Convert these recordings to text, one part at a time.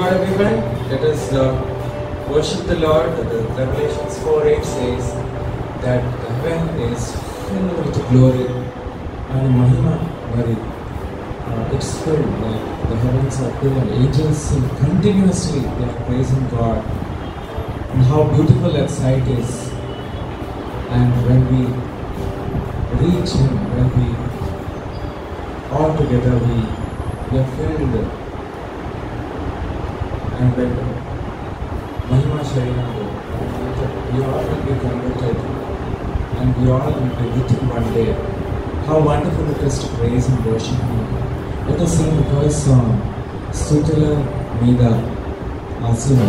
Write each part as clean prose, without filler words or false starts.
God, everyone. Let us worship the Lord. The Revelations 4:8 says that the heaven is filled with glory and Mahima Mari. It's filled, like the heavens are filled and angels sing continuously. They are praising God. And how beautiful that sight is. And when we reach Him, when we all together we are filled. And when Mahima Sharina, we all will be converted and we all will be with Him one day. How wonderful it is to praise and worship Him. Let us sing the first song, Stutula Mida Asina.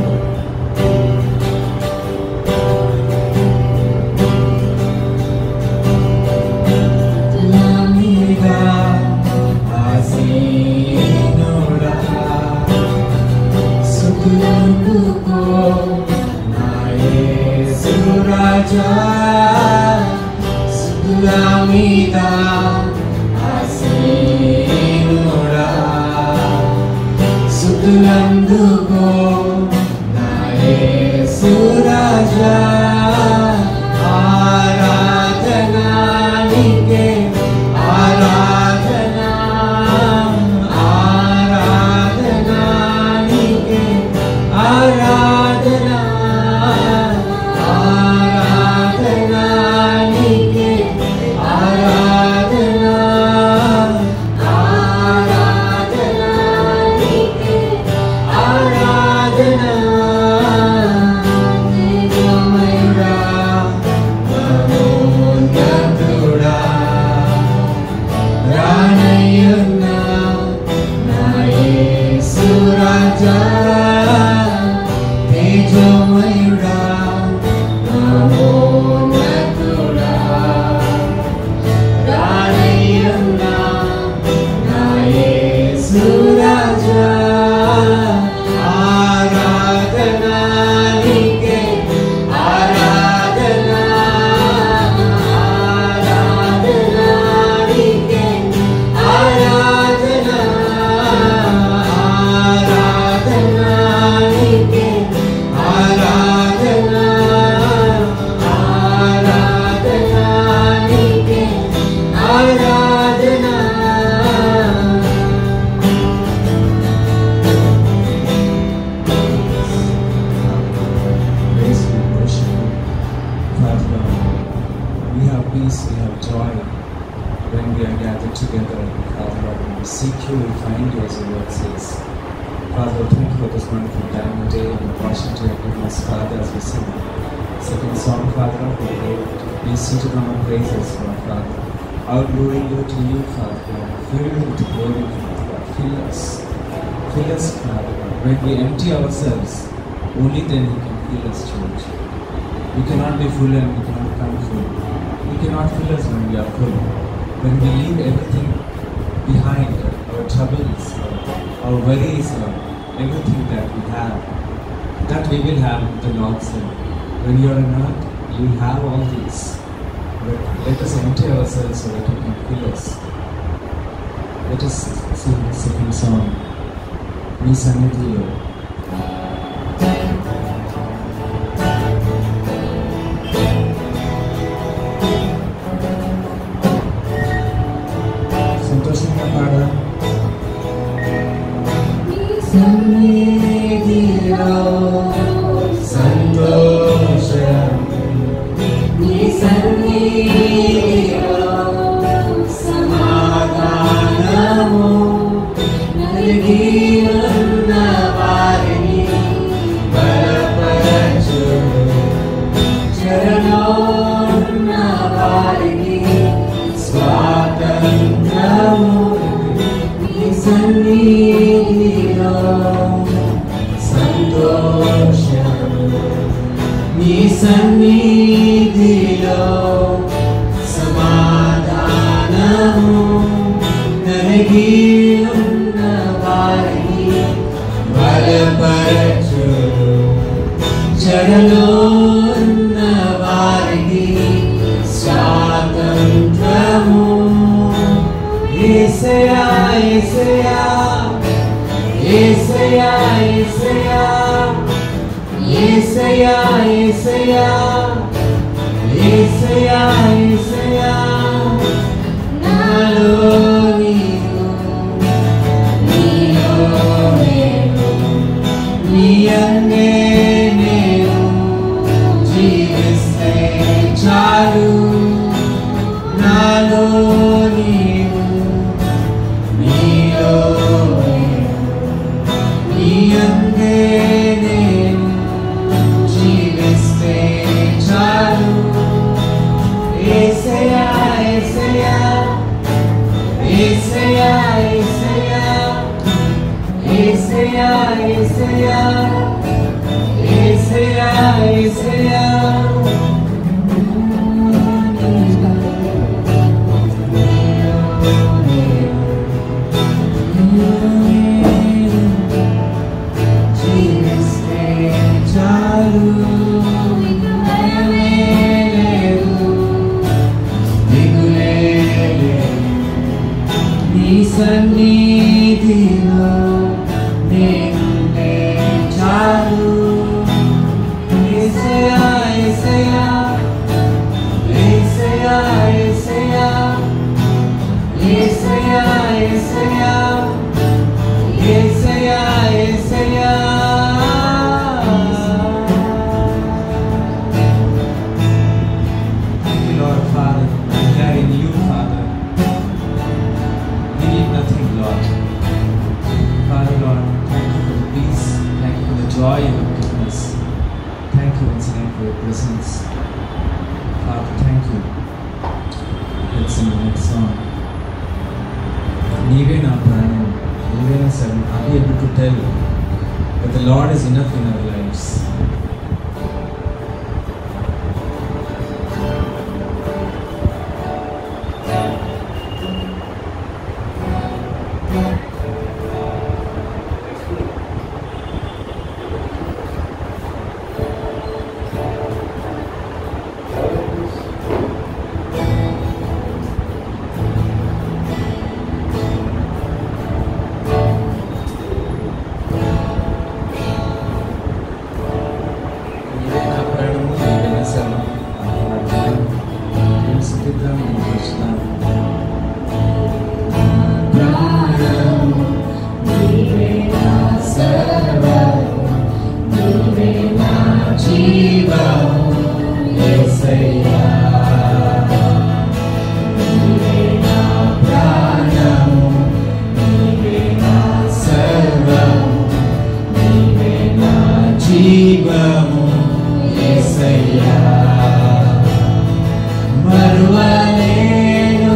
Sulamida Asinura Sutulandugo Nae Suraja Aradhana Nike Aradhana Aradhana Nike Aradhana When we empty ourselves, only then He can fill us, church. We cannot be full and we cannot come full. He cannot fill us when we are full. When we leave everything behind, our troubles, our worries, everything that we have, that we will have the Lord said. When you are on earth, you will have all these. But let us empty ourselves so that He can fill us. Let us sing the second song. మీ సన్నిధిలో సంతోషంగా పాడా మీ సన్నిధిలో సంతోషం మీ సన్నిధిలో సమాధానము నలిగి సన్నిధిలో సమాధానము నలిగి ఉన్న వారిని బలపరచు చెరలో ఉన్న వారికి స్వాతంత్రము యేసయ్యా యేసయ్యా యేసయ్యా యేసయ్యా యేసయ్యా యేసయ్యా యేసయ్యా యేసయ్యా నాలో నీవు నీలో నేను నీ అందే నేను జీవిస్తే చాలు నాలో నీవు నీలో నీ అందే నేను జీవిస్తే చాలు యేసయ్యా యేసయ్యా యేసయ్యా యేసయ్యా యేసయ్యా యేసయ్యా యేసయ్యా సన్నిధిలో నేనుంటే చాలు యేసయ్యా యేసయ్యా యేసయ్యా యేసయ్యా యేసయ్యా యేసయ్యా యేసయ్యా Thank you, Lord Father. We are in you, Father. We need nothing, Lord. Father, Lord, thank you for the peace. Thank you for the joy you have given us. Thank you once again for your presence. Father, thank you. Let's sing the next song. Neeve na pranam, neeve na saram. Are we able to tell that the Lord is enough in our lives? మరువలేను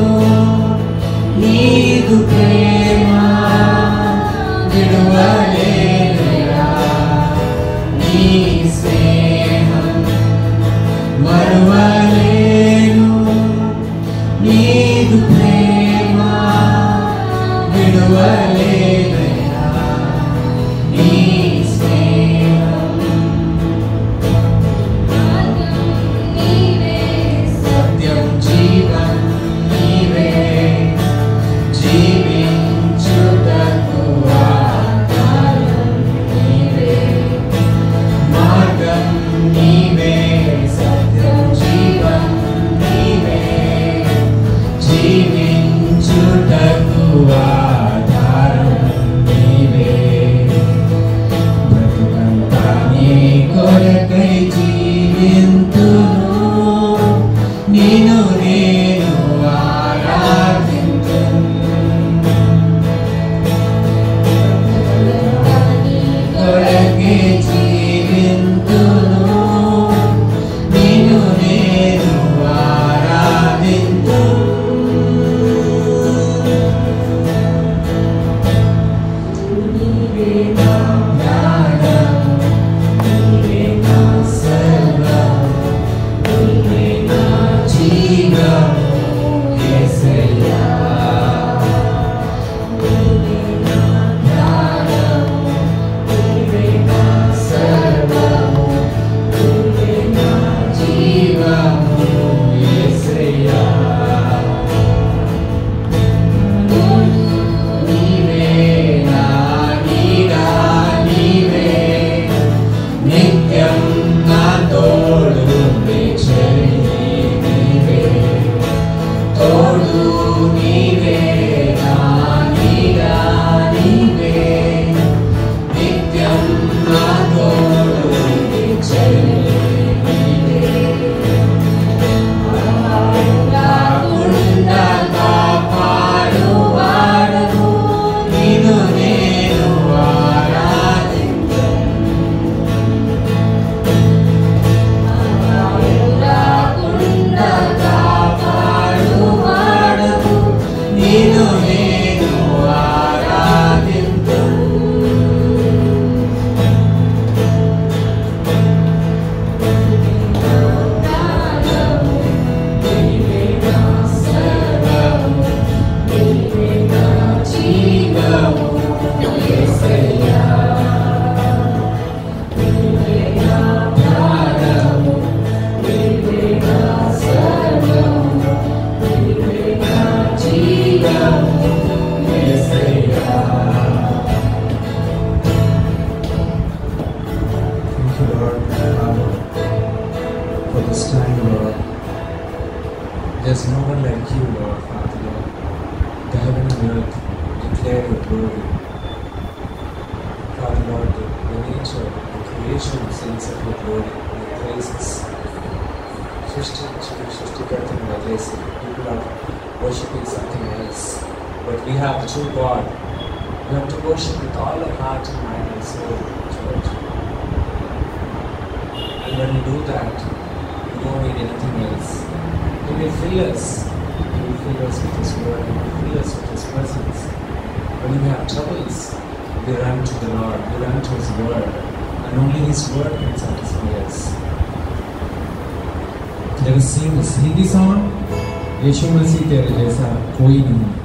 There's no one like you, Lord, Father Lord. The heaven and earth declare your glory. Father Lord, the nature, the creation sings of your glory, your praises. People are worshipping something else. But we have the true God. We have to worship with all our heart and mind and soul, church. And when we do that, we don't need anything else. He will fill us. He will fill us with His word. He will fill us with His presence. When we have troubles, we run to the Lord. We run to His word. And only His word can satisfy us. Let us sing this Hindi song. यीशु मसीह तेरे जैसा कोई नहीं.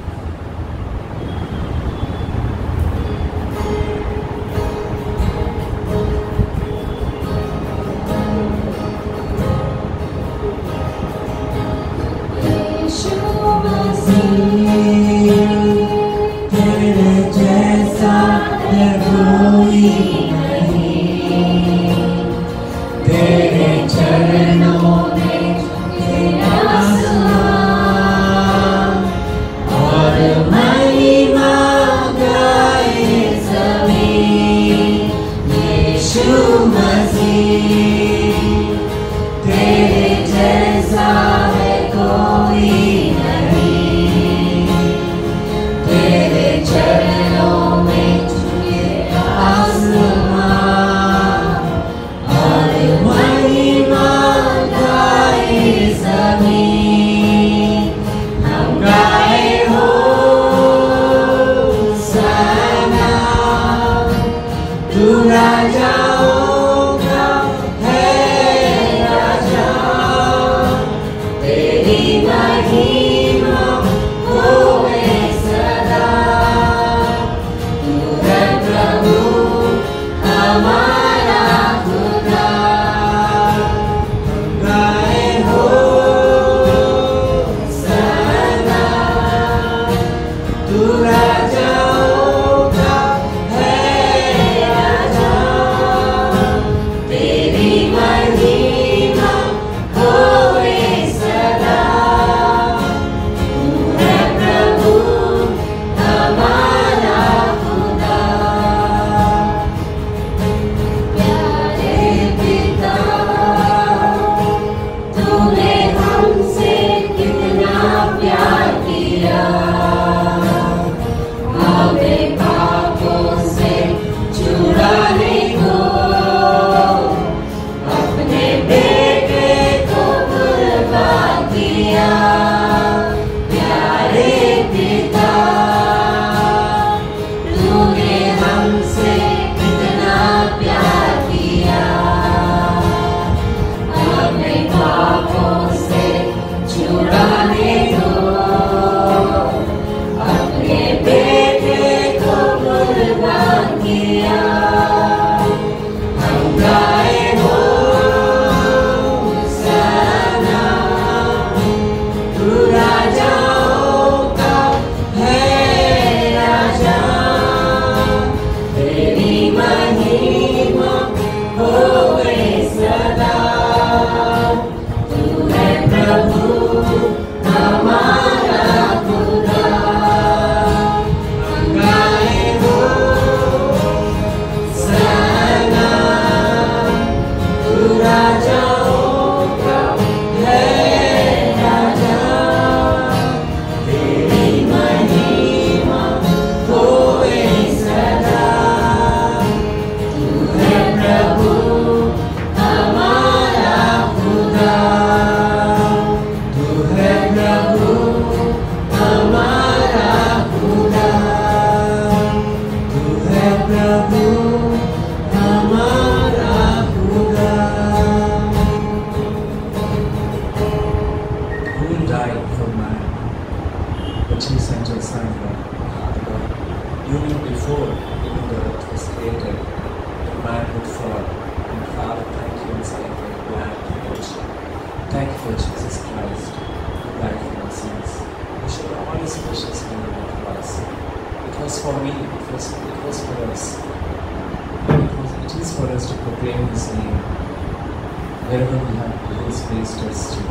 Wherever we have His placed us to.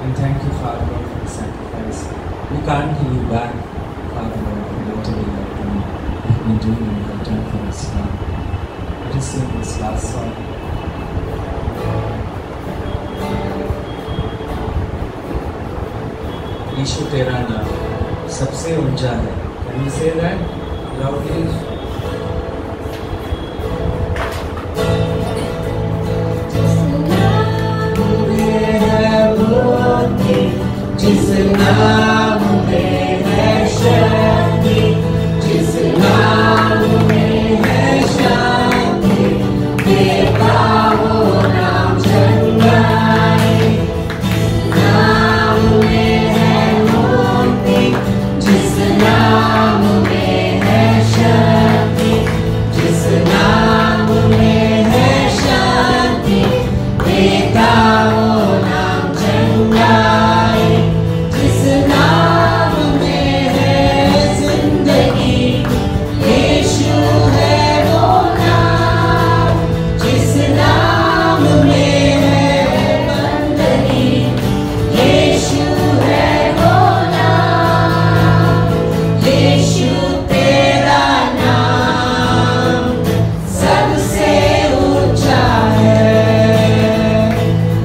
And thank you, Father Lord, for the sacrifice. We can't give you back, Father Lord, for whatever you have done. You have been doing and you have done for us now. Let us sing this last song. यीशु तेरा नाम सबसे ऊंचा है. Can you say that loudly? जिस नाम में है शक्ति, जिस नाम में है शांति, देता वो नाम चंगाई. नाम में है मुक्ति, जिस नाम में है शक्ति, जिस नाम में है शांति, देता वो नाम चंगाई. जिस नाम में है जिंदगी, यीशु है वो नाम. जिस नाम में है बंदगी, यीशु है वो नाम. यीशु तेरा नाम सबसे ऊंचा है.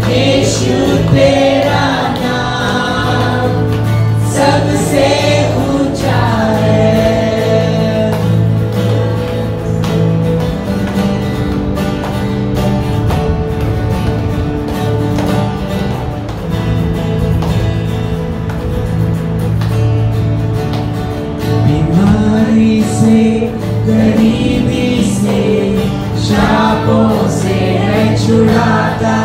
यीशु तेरा नाम सबसे ऊंचा है. बीमारी से, गरीबी से, शापों से है छुड़ाता.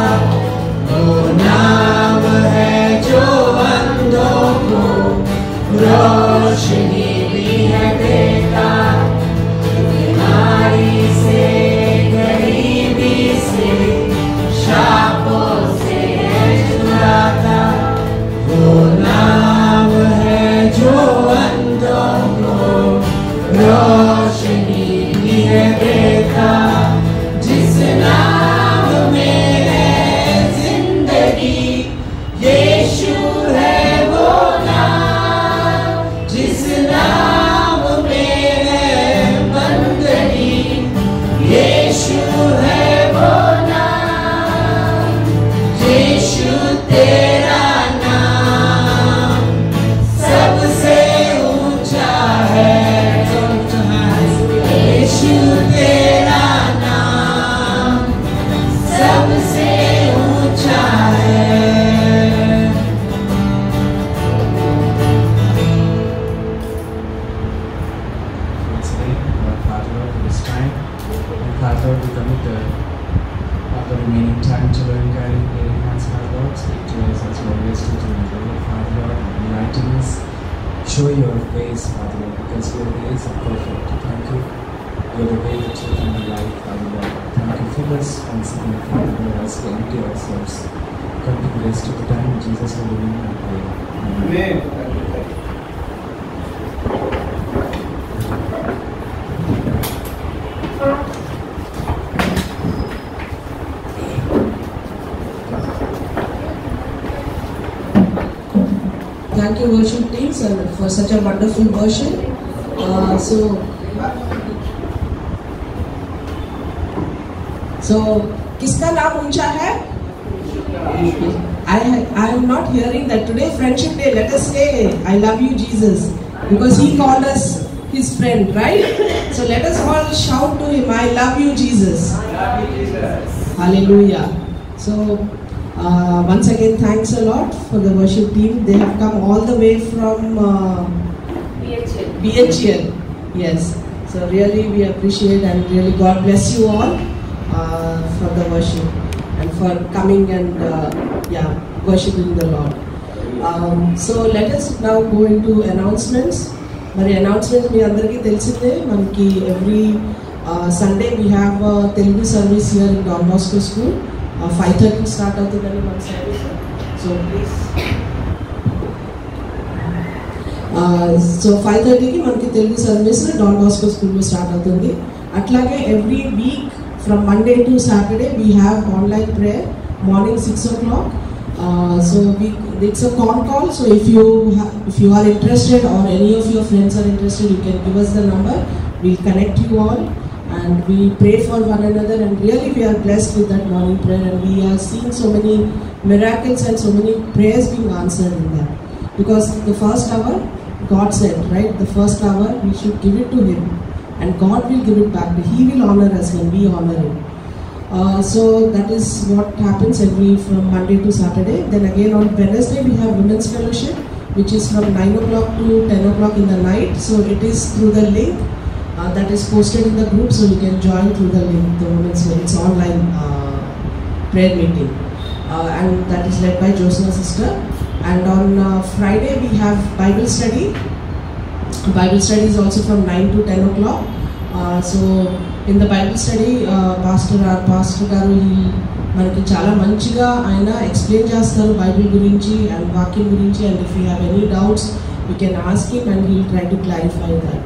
वो नाम है जो अंधों को रोशनी भी है देता. बीमारी से, गरीबी से, शापों से है छुड़ाता. वो नाम है जो अंधों को रोशनी भी है देता. जिस नाम में है जिंदगी, यीशु है वो नाम. जिस नाम में है बंदगी, यीशु है वो नाम. यीशु तेरा नाम सबसे ऊंचा है. यीशु तेरा नाम सबसे ऊंचा है. Once again, Father Lord, for this time, and Father Lord, we commit the remaining time to learn, guiding, leading hands, Father Lord. Speak to us as we always do to the Lord, Father Lord, enlighten us. Show your ways, Father Lord, because your ways are perfect. Thank you. You are the way, the truth, and the life, Father Lord. Thank you. Fill us once again, Father Lord, as we empty ourselves. Come to the rest of the time in Jesus' holy name, I pray. Amen. Thank you, worship teams, and for such a wonderful worship. So, किसका नाम ऊंचा है? I am not hearing that today Friendship Day. Let us say, I love you, Jesus, because He called us His friend, right? So let us all shout to Him, I love you, Jesus. I love you, Jesus. Hallelujah. So once again, thanks a lot for the worship team. They have come all the way from BHL. Yes. So really we appreciate, and really God bless you all for the worship and for coming and worshiping the Lord. So let us now go into announcements. మరి announcements మీ అందరికీ తెలిసిందే. మనకి every Sunday we have a Telugu service here in Don Bosco School. 5:30 start అవుతుందండి మన service. So please so 5:30కి మనకి Telugu service don Bosco స్కూల్లో start అవుతుంది. అట్లాగే every week from Monday to Saturday we have online prayer morning 6 o'clock. It's a con call. So if you are interested or any of your friends are interested, you can give us the number. We'll connect you all, and we pray for one another. And really, we are blessed with that morning prayer, and we are seeing so many miracles and so many prayers being answered in that. Because the first hour, God said, right? The first hour we should give it to Him, and God will give it back. He will honor us when we honor Him. So that is what happens from Monday to Saturday. Then again on Wednesday we have Women's Fellowship, which is from 9 o'clock to 10 o'clock in the night. So it is through the link that is posted in the group, so you can join through the link. The Women's It's online prayer meeting, and that is led by Josna sister. And on Friday we have Bible study. Bible study is also from 9 to 10 o'clock. So in the Bible study, Pastor గారు మనకి చాలా మంచిగా ఆయన explain చేస్తారు Bible గురించి and వాక్యం గురించి. And if you have any doubts you can ask him and he will try to clarify that.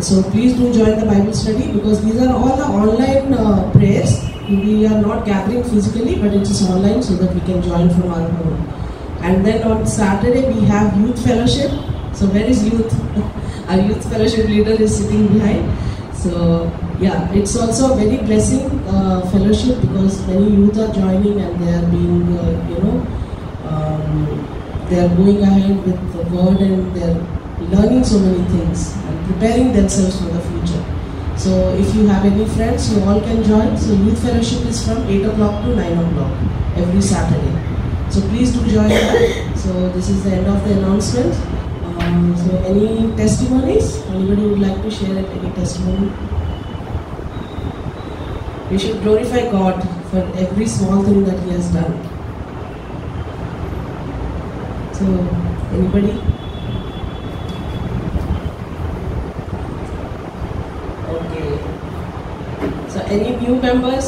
So please do join the Bible study, because these are all the online prayers. We are not gathering physically, but it is online so that we can join from our home. And then on Saturday we have youth fellowship. So where is youth? Our youth fellowship leader is sitting behind. So yeah, it's also a very blessing fellowship, because many youth are joining and they are being they are going ahead with the word, and they are learning so many things and preparing themselves for the future. So if you have any friends, you all can join. So youth fellowship is from 8 o'clock to 9 o'clock every Saturday. So please do join that. So this is the end of the announcement. So any testimonies? Anybody would like to share any testimony? We should glorify God for every small thing that He has done. So anybody? Okay. So any new members?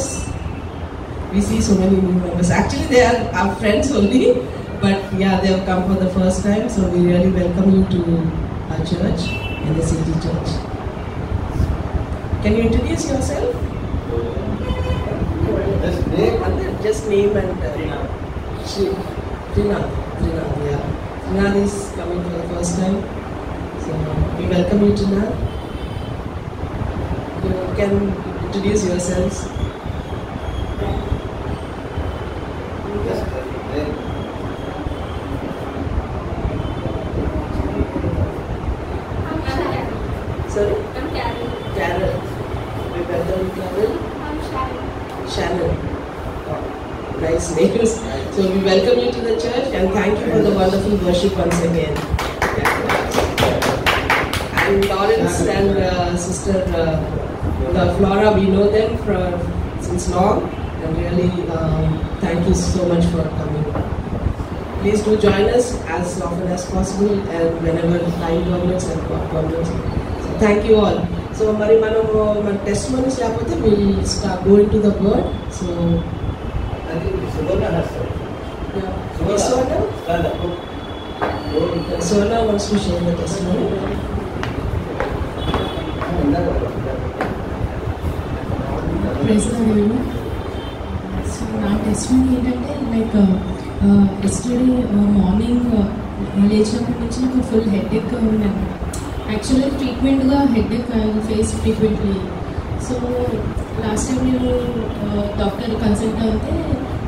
We see so many new members. Actually, they are our friends only, but yeah, they have come for the first time. So we really welcome you to our church, in the City Church. Can you introduce yourself? Just name and Trinath. Yeah. Trinath is coming for the first time. So we welcome you, Trinath. You can introduce yourselves. Sorry? I'm Carol. Carol. We welcome you, Carol. I'm Sharon. Shannon. Oh, nice names. So we welcome you to the church, and thank you for the wonderful worship once again. And Lawrence and Sister Flora, we know them since long, and really thank you so much for coming. Please do join us as often as possible, and whenever time permits and God permits. So thank you all. So మరి మనము మన testimonies లేకపోతే we'll start going to the word. So Suvarna wants to share the testimony. Praise the Lord. So నా testimony ఏంటంటే like yesterday morning లేచినప్పటి నుంచి నాకు full headache ఉందన్నమాట. యాక్చువల్గా ట్రీట్మెంట్గా headache face frequently. So last time నేను డాక్టర్ కన్సల్ట్ అయితే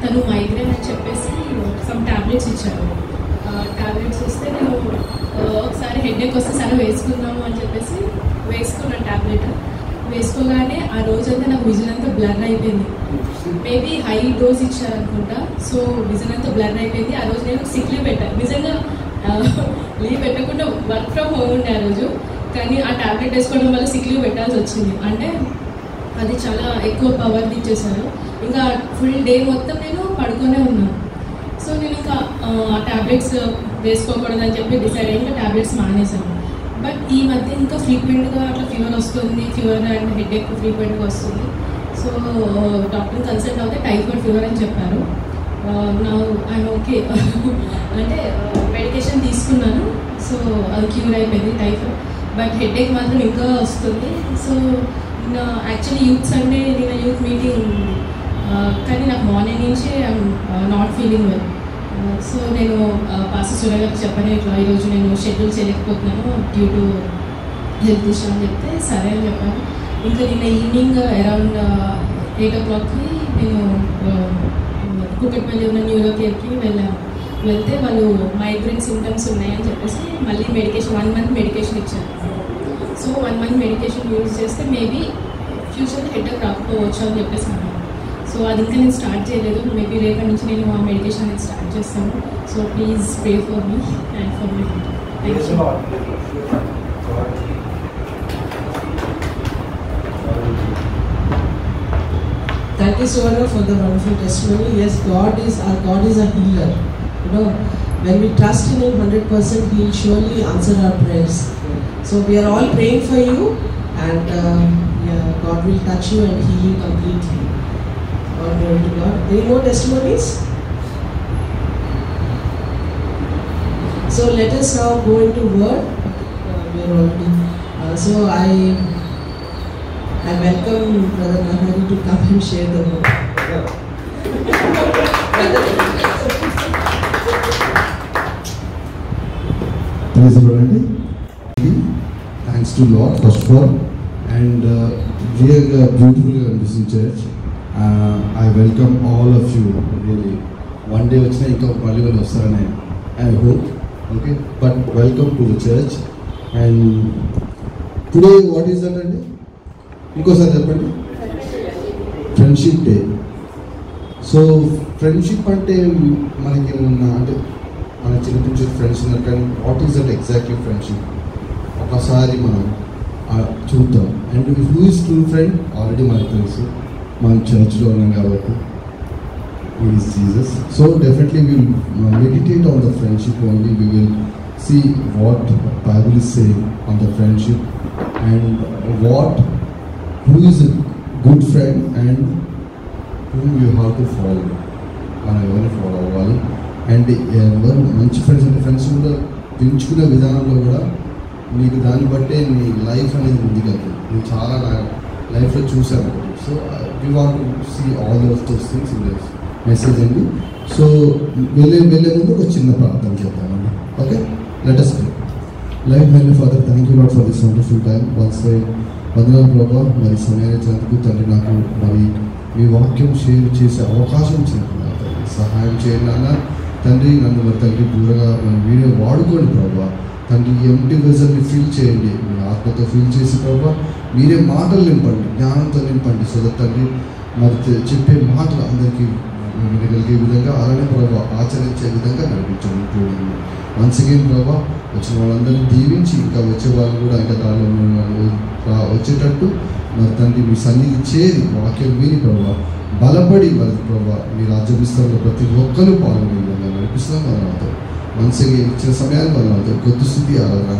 తను మైగ్రేన్ అని చెప్పేసి సమ్ టాబ్లెట్స్ ఇచ్చారు. టాబ్లెట్స్ ఇస్తే నేను ఒకసారి హెడేక్ వస్తే సరే వేసుకుందాము అని చెప్పేసి వేసుకున్నాను టాబ్లెట్. వేసుకోగానే ఆ రోజంతా నాకు విజన్ అంతా బ్లర్ అయిపోయింది. మేబీ హై డోస్ ఇచ్చారనుకుంటా. సో విజన్ అంతా బ్లర్ అయిపోయింది. ఆ రోజు నేను సిక్ లీవ్ పెట్టాను. నిజంగా లీవ్ పెట్టకుండా వర్క్ ఫ్రమ్ హోమ్ ఉండే ఆ రోజు, కానీ ఆ టాబ్లెట్ వేసుకోవడం వల్ల సిక్ లీవ్ పెట్టాల్సి వచ్చింది. అంటే అది చాలా ఎక్కువ పవర్ ఇచ్చేసారు. ఇంకా ఫుల్ డే మొత్తం నేను పడుకొనే ఉన్నాను. సో నేను ఇంకా ఆ టాబ్లెట్స్ వేసుకోకూడదని చెప్పి డిసైడ్ అయ్యి ఇంకా టాబ్లెట్స్ మానేశాను. బట్ ఈ మధ్య ఇంకా ఫ్రీక్వెంట్గా అట్లా ఫీవర్ వస్తుంది, ఫీవర్ అండ్ హెడేక్ ఫ్రీక్వెంట్గా వస్తుంది. సో డాక్టర్ కన్సల్ట్ అవుతే టైఫాయిడ్ ఫీవర్ అని చెప్పారు. నా ఐఎమ్ ఓకే అంటే మెడికేషన్ తీసుకున్నాను. సో అది క్యూర్ అయిపోయింది టైఫాయిడ్. బట్ హెడేక్ మాత్రం ఇంకా వస్తుంది. సో యాక్చువల్లీ యూత్ సండే నేను యూత్ మీటింగ్, కానీ నాకు మార్నింగ్ నుంచి I'm not feeling well. So నేను పాస్టర్ సూర్య గారికి చెప్పాను, ఇట్లా ఈరోజు నేను షెడ్యూల్ చేయలేకపోతున్నాను డ్యూ టు హెల్త్ ఇష్యూ అని చెప్తే సరే అని చెప్పాను. ఇంకా నిన్న ఈవినింగ్ అరౌండ్ 8 o'clockకి నేను కూకట్పల్లి ఉన్న న్యూరో కేర్కి వెళ్ళాను. వెళ్తే వాళ్ళు మైగ్రేన్ సిమ్టమ్స్ ఉన్నాయని చెప్పేసి మళ్ళీ మెడికేషన్ 1 month మెడికేషన్ ఇచ్చారు. సో 1 month మెడికేషన్ యూజ్ చేస్తే మేబీ ఫ్యూచర్లో హెడ్ఏక్ రాకపోవచ్చు అని చెప్పేసి అన్నాను. సో అది ఇంకా నేను స్టార్ట్ చేయలేదు. మేబీ రేపటి నుంచి నేను ఆ మెడికేషన్ అనేది స్టార్ట్ చేస్తాను. So please pray for me and for my health. Thank you. Thank you, Suvarna, for the wonderful testimony. Yes, our God is a healer. You know, when we trust in Him 100%, He will surely answer our prayers. So we are all praying for you, and God will touch you and heal you completely. All glory to God. Any more testimonies? So let us now go into word. We are already. So I welcome Brother Nahari to come and share the word. Praise the Lord. Thanks to Lord first of all, and we are beautiful Christian church. I welcome all of you. Really, one day వచ్చినా ఇంకా మళ్ళీ వాళ్ళు వస్తారని I hope. Okay, but welcome to the church. And today what is that అండి? ఇంకోసారి చెప్పండి. Friendship day. So friendship అంటే మనకి ఏమన్నా అంటే మన చిన్నప్పుడు ఫ్రెండ్స్ ఉన్నారు, కానీ what is that exactly friendship ఒకసారి మనం చూద్దాం. And who is true friend already మనకు తెలుసు, మనం చర్చ్లో ఉన్నాం కాబట్టి is Jesus. So definitely will meditate on the friendship only. We will see what Bible is saying on the friendship and what who is a good friend and whom you have to follow. మనం ఎవరిని follow అవ్వాలి and ఎవరు మంచి friends అంటే friends కూడా పెంచుకునే విధానంలో కూడా నీకు దాన్ని బట్టే నీ లైఫ్ అనేది ముందుకెళ్తుంది. నేను చాలా నా లైఫ్లో చూశాను. So we want to see all those things in this message అండి. సో వెళ్ళే ముందు ఒక చిన్న ప్రార్థన చేద్దామండి. Okay, let us pray. Life heavenly Father, thank you Lord for this wonderful time. Once వందనాలు ప్రభా, మరి సమయాన్ని ఇచ్చినందుకు తండ్రి, నాకు మరి మీ వాక్యం షేర్ చేసే అవకాశం ఇచ్చినట్టున్నారు తండ్రి. సహాయం చేయండి నాన్న తండ్రి. నన్ను మరి తండ్రి దూరంగా మన వీడియో వాడుకోండి ప్రభా తండ్రి. ఎంటీ వెజల్ని ఫీల్ చేయండి, మీ ఆత్మతో ఫీల్ చేసి ప్రభా మీరే మాటలు నింపండి, జ్ఞానంతో నింపండి. సో తండ్రి మరి చెప్పే మాటలు అందరికీ వినగలిగే విధంగా, అలానే ప్రభా ఆచరించే విధంగా నడిపించండి. వన్స్ అగైన్ ప్రభా వచ్చిన వాళ్ళందరినీ దీవించి ఇంకా వచ్చే వాళ్ళు కూడా ఇంకా దానిలో వచ్చేటట్టు మరి తండ్రి మీ సన్నిధి చేరి వాక్యం విని ప్రభా బలపడి మరి ప్రభా మీ రాజ్య విస్తరణలో ప్రతి ఒక్కరూ పాల్గొనే విధంగా నడిపిస్తున్నాం. మనతో మనసుగా ఇచ్చిన సమయాన్ని మనతో కొద్ది స్థితి ఆరాధన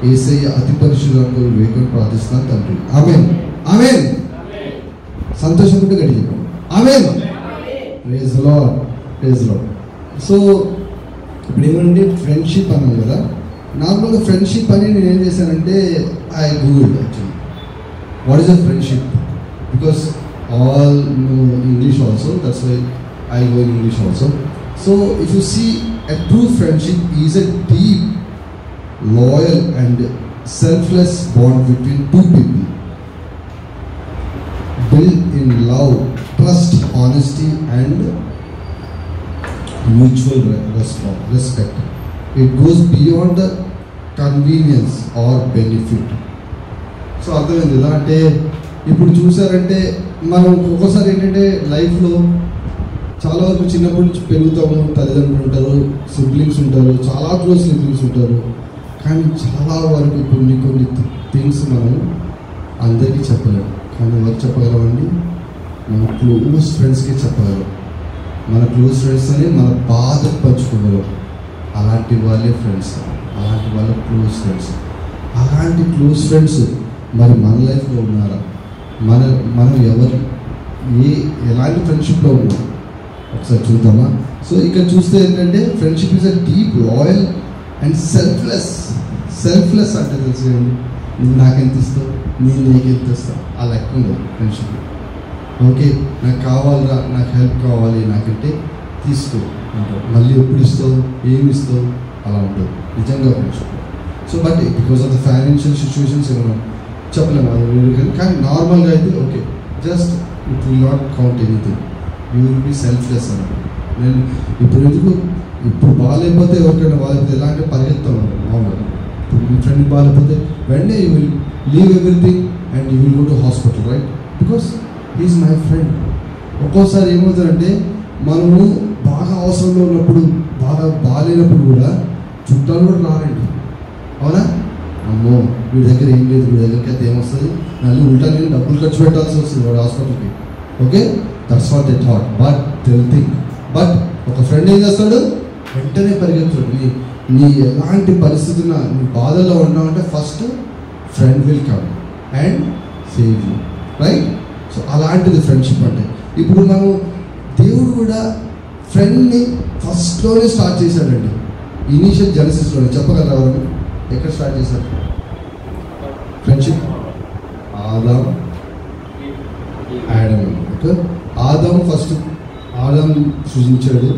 యేసయ్య అతి పరిశుద్ధంగా వేగం ప్రార్థిస్తున్నాను తండ్రి. ఆమేన్, ఆమేన్. సంతోషంగా గడి చెప్పండి ఆమేన్. Praise the Lord, praise the Lord. So ఇప్పుడు ఏమంటే ఫ్రెండ్షిప్ అన్నాను కదా. నార్మల్గా ఫ్రెండ్షిప్ అని నేను ఏం చేశానంటే I googled actually what is a friendship, because all know English also, that's why I go in English also. So if you see a true friendship is a deep, loyal and selfless bond between two people built in love, trust, honesty and mutual respect. It goes beyond the convenience or benefit. So అర్థమైంది ఎలా అంటే ఇప్పుడు చూసారంటే మనం ఒక్కొక్కసారి ఏంటంటే లైఫ్లో చాలా వరకు చిన్నప్పటి నుంచి పెరుగుతాము, తల్లిదండ్రులు ఉంటారు, సిబ్లింగ్స్ ఉంటారు, చాలా క్లోజ్ సిబ్లింగ్స్ ఉంటారు. కానీ చాలా వరకు కొన్ని థింగ్స్ మనం అందరికీ చెప్పలేము. కానీ ఎవరు చెప్పగలమండి? మన క్లోజ్ ఫ్రెండ్స్కి చెప్పగలం. మన క్లోజ్ ఫ్రెండ్స్ అని మన బాధ పంచుకోగలం. అలాంటి వాళ్ళే ఫ్రెండ్స్, అలాంటి వాళ్ళ క్లోజ్ ఫ్రెండ్స్. అలాంటి క్లోజ్ ఫ్రెండ్స్ మరి మన లైఫ్లో ఉన్నారా? మనం ఎవరు ఎలాంటి ఫ్రెండ్షిప్లో ఉన్నాం ఒకసారి చూద్దామా? సో ఇక్కడ చూస్తే ఏంటంటే friendship is a deep, loyal and selfless అంటే తెలిసేయండి. నువ్వు నాకెంత ఇస్తావు, నేను నీకెంత ఇస్తావు, ఆ లెక్క ఉండదు ఫ్రెండ్షిప్. ఓకే, నాకు కావాలరా, నాకు హెల్ప్ కావాలి నాకంటే తీసుకో, అంటారు. మళ్ళీ ఎప్పుడు ఇస్తావు, ఏమి ఇస్తావు, అలా ఉంటుంది నిజంగా friendship. So but because of the financial situations ఏమైనా చెప్పలేము అది వేరు, కానీ నార్మల్గా అయితే okay, just it will not count anything, you will be selfless అన్నమాట. నేను ఇప్పుడు ఎందుకు ఇప్పుడు బాగాలేకపోతే ఎవరికైనా బాగాలేకపోతే ఎలా అంటే పరిగెత్తాను మామూలుగా. ఇప్పుడు మీ ఫ్రెండ్ బాగాలేకపోతే వెంటనే you will leave everything and you will go to hospital, right? Because he's my friend. ఒక్కోసారి ఏమవుతుందంటే మనము బాగా అవసరంలో ఉన్నప్పుడు, బాగా బాగాలేనప్పుడు కూడా చుట్టాలు కూడా రారండి, అవునా? అమ్మో వీడి దగ్గర ఏం లేదు, వీడి దగ్గరికి అయితే ఏమొస్తుంది, మళ్ళీ ఉల్టా నేను డబ్బులు ఖర్చు పెట్టాల్సి వస్తుంది వాడు హాస్పిటల్కి. Okay, that's what they thought, but they will think. But ఒక ఫ్రెండ్ ఏం చేస్తాడు, వెంటనే పరిగెత్తాడు. నీ ఎలాంటి పరిస్థితున్న నీ బాధల్లో ఉన్నావంటే first friend will come and save you, right? So అలాంటిది ఫ్రెండ్షిప్ అంటే. ఇప్పుడు మనం దేవుడు కూడా ఫ్రెండ్ని ఫస్ట్లోనే స్టార్ట్ చేశాడండి, ఇనీషియల్ జెనసిస్లోనే. చెప్పగలరా ఎవరు ఎక్కడ స్టార్ట్ చేశారు friendship? Adam, Adam. Okay, Adam first, Adam సృజించాడు.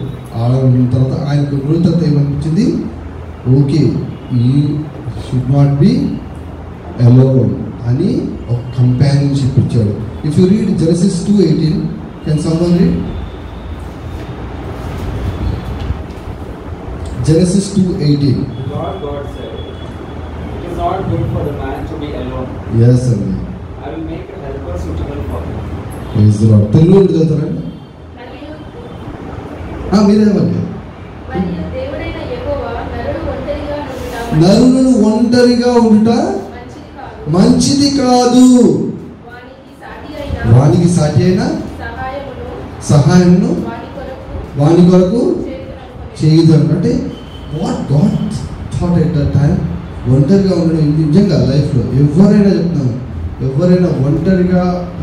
ఆదాం తర్వాత ఆయనకు రోజు తర్వాత ఏమనిపించింది, ఓకే ఈ షుడ్ నాట్ బి అలోన్ అని ఒక కంపానియన్షిప్ ఇచ్చాడు. If you read Genesis 2:18, can someone read Genesis 2:18? God said, "It is not good for the man to be alone. Yes, sir. I will make a helper suitable for him." Praise the Lord. తెలుగులో చదువుతారండి? మీరేమండి? నరులను ఒంటరిగా ఉండుట మంచిది కాదు, వానికి సాటి అయిన సహాయమును వాని కొరకు చేయదు. అంటే what God thought at the time, ఒంటరిగా ఉండడం నిజంగా లైఫ్లో ఎవరైనా చెప్తున్నాను, ఎవరైనా ఒంటరిగా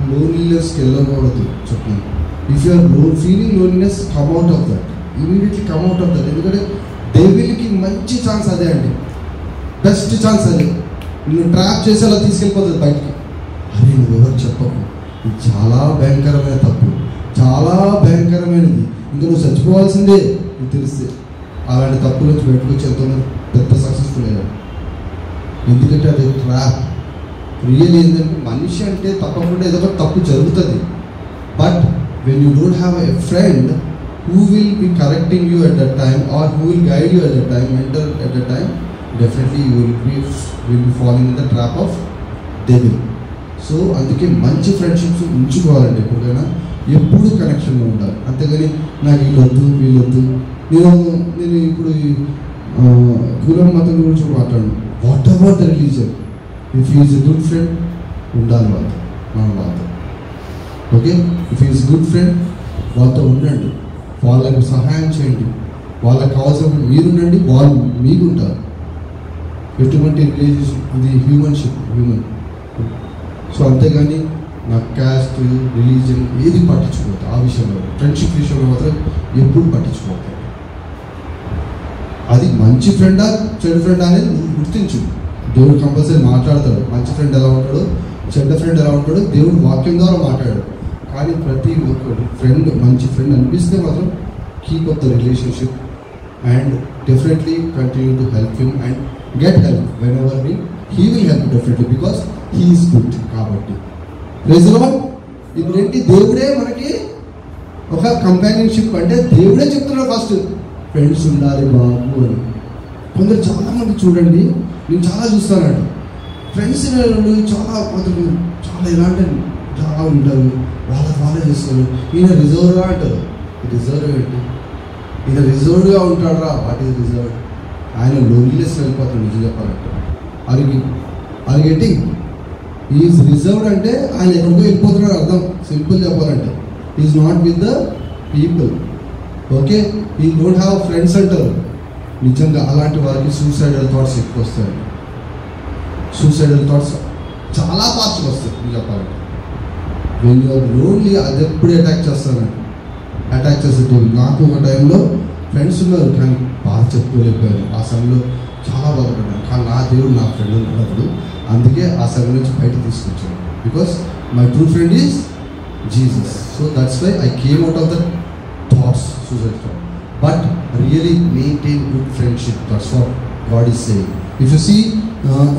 లోన్లీనెస్కి వెళ్ళకూడదు చెప్తున్నాను. If you are feeling loneliness, come out of that, immediately come out of that. ఎందుకంటే డెవిల్కి మంచి ఛాన్స్ అదే అండి, బెస్ట్ ఛాన్స్ అదే. నిన్ను ట్రాప్ చేసేలా తీసుకెళ్ళిపోతుంది బయటికి. అరే నువ్వు ఎవరు చెప్పకు, ఇది చాలా భయంకరమైన తప్పు, చాలా భయంకరమైనది, ఇంకా నువ్వు చచ్చిపోవాల్సిందే నీకు తెలిస్తే. అలాంటి తప్పుల నుంచి బయటకు వచ్చి ఎంతోమంది పెద్ద సక్సెస్ఫుల్ అయ్యారు. ఎందుకంటే అది ట్రాప్. రియల్ ఏంటంటే మనిషి అంటే తప్పకుండా ఏదో ఒక తప్పు జరుగుతుంది. But when you don't have a friend who will be correcting you at that time or who will guide you at that time, mentor at that time, definitely you will be falling in the trap of devil. So అందుకే మంచి friendships ఉంచుకోవాలండి. ఎప్పుడైనా ఎప్పుడు కనెక్షన్లో ఉండాలి, అంతేగాని నాకు వీళ్ళొద్దు వీళ్ళొద్దు. నేను ఇప్పుడు కులం మతం గురించి మాట్లాడను. What about the religion, if is a good friend ఉండాలి వాళ్ళతో, మన వాళ్ళతో. Okay, if is good friend వాళ్ళతో ఉండండి, వాళ్ళకి సహాయం చేయండి, వాళ్ళకి కావాల్సిన మీరుండండి, వాళ్ళు మీకుంటారు. ఎటువంటి రిలేషన్షిప్ ఇది హ్యూమన్షిప్, హ్యూమన్. సో అంతేగాని నా క్యాస్ట్ రిలీజన్ ఏది పట్టించుకోవద్దు. ఆ విషయంలో ఫ్రెండ్షిప్ విషయంలో మాత్రం ఎప్పుడు పట్టించుకోవద్దు. అది మంచి ఫ్రెండా చెడు ఫ్రెండా అనేది నువ్వు గుర్తించు. దేవుడు కంపల్సరీ మాట్లాడతాడు, మంచి ఫ్రెండ్ ఎలా ఉంటాడో చెడ్డ ఫ్రెండ్ ఎలా ఉంటాడో దేవుడు వాక్యం ద్వారా మాట్లాడాడు. కానీ ప్రతి ఒక్కరు ఫ్రెండ్ మంచి ఫ్రెండ్ అనిపిస్తే మాత్రం keep up the relationship and definitely continue to help him and get help when ever he will help definitely because he is good. కాబట్టి ప్రైజ్ ది లార్డ్. ఇప్పుడేంటి, దేవుడే మనకి ఒక కంపానియన్షిప్ అంటే దేవుడే చెప్తున్నాడు ఫస్ట్ ఫ్రెండ్స్ ఉండాలి బాబు అని. కొందరు చాలామంది చూడండి, నేను చాలా చూస్తానండి, ఫ్రెండ్స్ చాలా కొందరు చాలా ఎలాంటి చాలా ఉంటారు, వాళ్ళే చేస్తారు. ఈయన రిజర్వ్గా అంటారు. రిజర్వ్ ఏంటి, ఈయన రిజర్వ్గా ఉంటాడరా, వాట్ ఈజ్ రిజర్వ్? ఆయన లోన్లీనెస్ వెళ్ళిపోతాడు. నిజం చెప్పాలంటే అరిగేటి ఈజ్ రిజర్వ్డ్ అంటే ఆయన ఎక్కడికో వెళ్ళిపోతున్నాడు అర్థం. సింపుల్ చెప్పాలంటే is not with the people. Okay, ఈ డోంట్ హ్యావ్ ఫ్రెండ్స్ అంటారు. నిజంగా అలాంటి వారికి సూసైడల్ థాట్స్ ఎక్కువ వస్తాయి. సూసైడల్ థాట్స్ చాలా ఫాస్ట్గా వస్తాయి. మీరు చెప్పాలంటే వెన్ యూఆర్ లోన్లీ అది ఎప్పుడు అటాక్ చేస్తానండి, అటాక్ చేసేటప్పుడు. నాకు ఒక టైంలో ఫ్రెండ్స్ ఉన్నారు కానీ బాధ చెప్పుకోలేకపోయాను. ఆ సమయంలో చాలా బాధపడ్డాను. కానీ నా దేవుడు నా ఫ్రెండ్ ఉన్నప్పుడు అందుకే ఆ సమయం నుంచి బయటకు తీసుకొచ్చాను. Because my true friend is Jesus. So that's why I came out of the thoughts, suicide thought. but really maintain good friendship. That's what God is saying. If you see,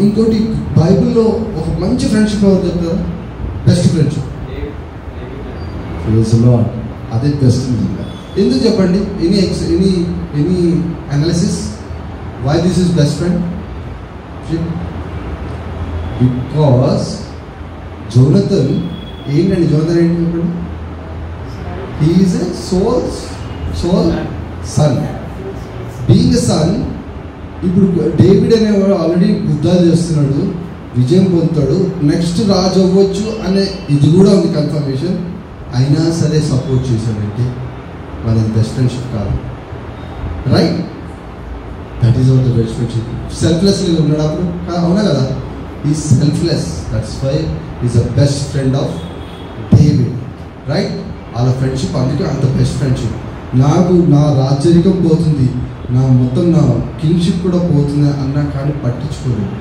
ఇంకోటి బైబిల్లో ఒక మంచి ఫ్రెండ్షిప్ ఎవరు చెప్తారా? Best friendship. అదే best. ఎందుకు చెప్పండి? Any analysis why this is best friend? Because Jonathan ఏంటండి? జోనథన్ ఏంటి చెప్పండి? He is a soul son. Being a son, ఇప్పుడు డేవిడ్ అనేవాడు ఆల్రెడీ యుద్ధాలు చేస్తున్నాడు, విజయం పొందుతాడు, నెక్స్ట్ రాజు అవ్వచ్చు అనే ఇది కూడా ఉంది కన్ఫర్మేషన్. అయినా సరే సపోర్ట్ చేశాడంటే మన బెస్ట్ ఫ్రెండ్షిప్ కాదు. Right? That is our the best friendship. సెల్ఫ్లెస్గా ఉన్నాడు అప్పుడు, అవునా కదా? ఈ selfless, that's why is the best friend of David. Right? వాళ్ళ ఫ్రెండ్షిప్ అందుకే అంత బెస్ట్ ఫ్రెండ్షిప్. నాకు నా రాజరికం పోతుంది, నా మొత్తం నా కింగ్షిప్ కూడా పోతుంది అన్నా కానీ పట్టించుకోలేదు,